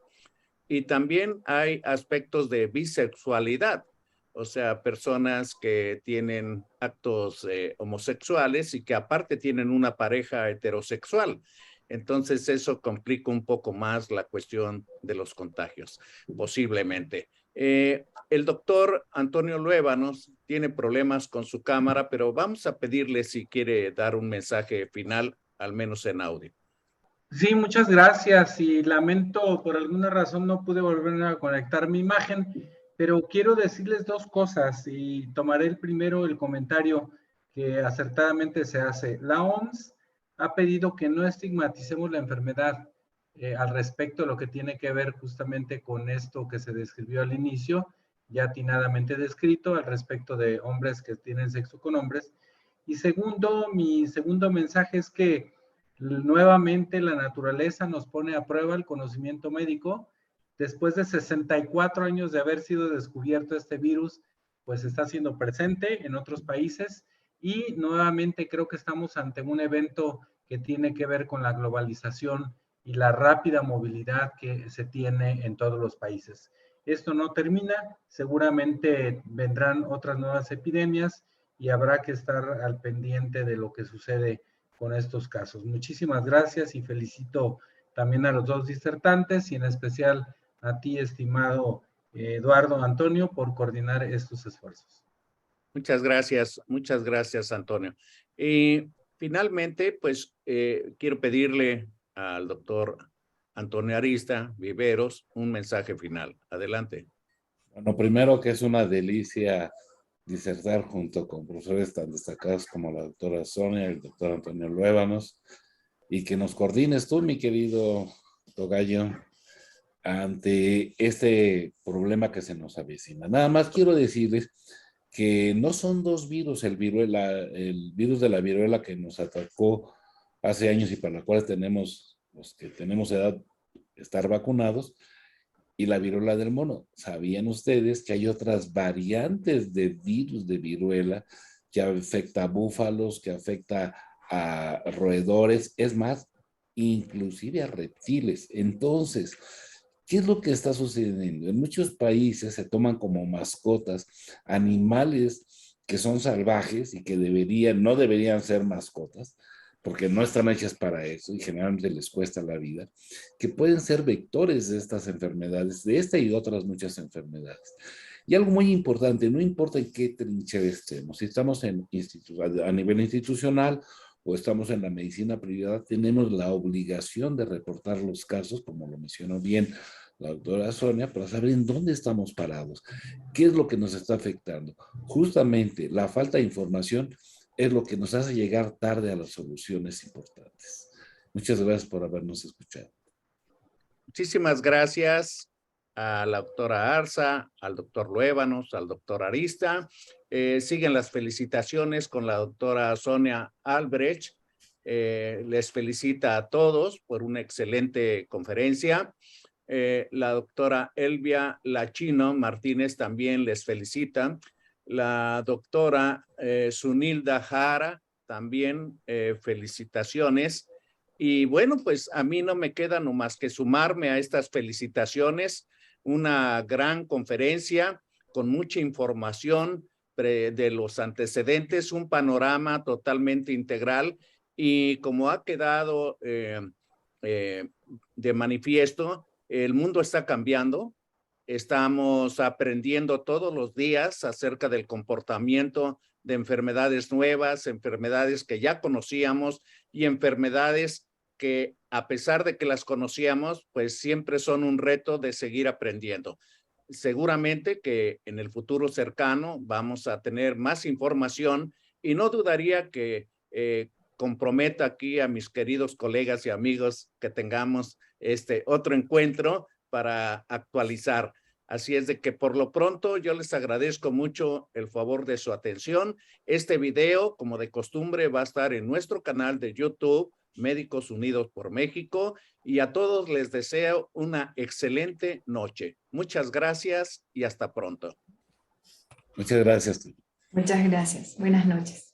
Y también hay aspectos de bisexualidad, o sea, personas que tienen actos homosexuales y que aparte tienen una pareja heterosexual. Entonces eso complica un poco más la cuestión de los contagios, posiblemente. El doctor Antonio Luébanos tiene problemas con su cámara, pero vamos a pedirle si quiere dar un mensaje final, al menos en audio. Sí, muchas gracias y lamento por alguna razón no pude volver a conectar mi imagen, pero quiero decirles dos cosas y tomaré el primero el comentario que acertadamente se hace. La OMS ha pedido que no estigmaticemos la enfermedad al respecto, lo que tiene que ver justamente con esto que se describió al inicio, ya atinadamente descrito al respecto de hombres que tienen sexo con hombres. Y segundo, mi segundo mensaje es que nuevamente la naturaleza nos pone a prueba el conocimiento médico. Después de 64 años de haber sido descubierto este virus, pues está siendo presente en otros países y nuevamente creo que estamos ante un evento que tiene que ver con la globalización y la rápida movilidad que se tiene en todos los países. Esto no termina, seguramente vendrán otras nuevas epidemias y habrá que estar al pendiente de lo que sucede con estos casos. Muchísimas gracias y felicito también a los dos disertantes y en especial a ti, estimado Eduardo Antonio, por coordinar estos esfuerzos. Muchas gracias, Antonio. Y finalmente, pues quiero pedirle al doctor Antonio Arista Viveros un mensaje final. Adelante. Bueno, primero que es una delicia disertar junto con profesores tan destacados como la doctora Sonia y el doctor Antonio Luébanos, y que nos coordines tú, mi querido tocayo, ante este problema que se nos avecina. Nada más quiero decirles que no son dos virus, el virus de la viruela que nos atacó hace años y para la cual tenemos, los que tenemos edad, estar vacunados, y la viruela del mono. ¿Sabían ustedes que hay otras variantes de virus de viruela que afecta a búfalos, que afecta a roedores, es más, inclusive a reptiles? Entonces, ¿qué es lo que está sucediendo? En muchos países se toman como mascotas animales que son salvajes y que no deberían ser mascotas, porque no están hechas para eso y generalmente les cuesta la vida, que pueden ser vectores de estas enfermedades, de esta y otras muchas enfermedades. Y algo muy importante, no importa en qué trinchera estemos, si estamos a nivel institucional o estamos en la medicina privada, tenemos la obligación de reportar los casos, como lo mencionó bien la doctora Sonia, para saber en dónde estamos parados, qué es lo que nos está afectando. Justamente la falta de información es lo que nos hace llegar tarde a las soluciones importantes. Muchas gracias por habernos escuchado. Muchísimas gracias a la doctora Arza, al doctor Luébanos, al doctor Arista. Siguen las felicitaciones con la doctora Sonia Albrecht. Les felicita a todos por una excelente conferencia. La doctora Elvia Lachino Martínez también les felicita. La doctora Sunilda Jara, también felicitaciones. Y bueno, pues a mí no me queda nomás que sumarme a estas felicitaciones. Una gran conferencia con mucha información de los antecedentes, un panorama totalmente integral y como ha quedado de manifiesto, el mundo está cambiando. Estamos aprendiendo todos los días acerca del comportamiento de enfermedades nuevas, enfermedades que ya conocíamos y enfermedades que a pesar de que las conocíamos, pues siempre son un reto de seguir aprendiendo. Seguramente que en el futuro cercano vamos a tener más información y no dudaría que comprometa aquí a mis queridos colegas y amigos que tengamos este otro encuentro para actualizar. Así es de que por lo pronto yo les agradezco mucho el favor de su atención. Este video, como de costumbre, va a estar en nuestro canal de YouTube, Médicos Unidos por México, y a todos les deseo una excelente noche. Muchas gracias y hasta pronto. Muchas gracias. Muchas gracias. Buenas noches.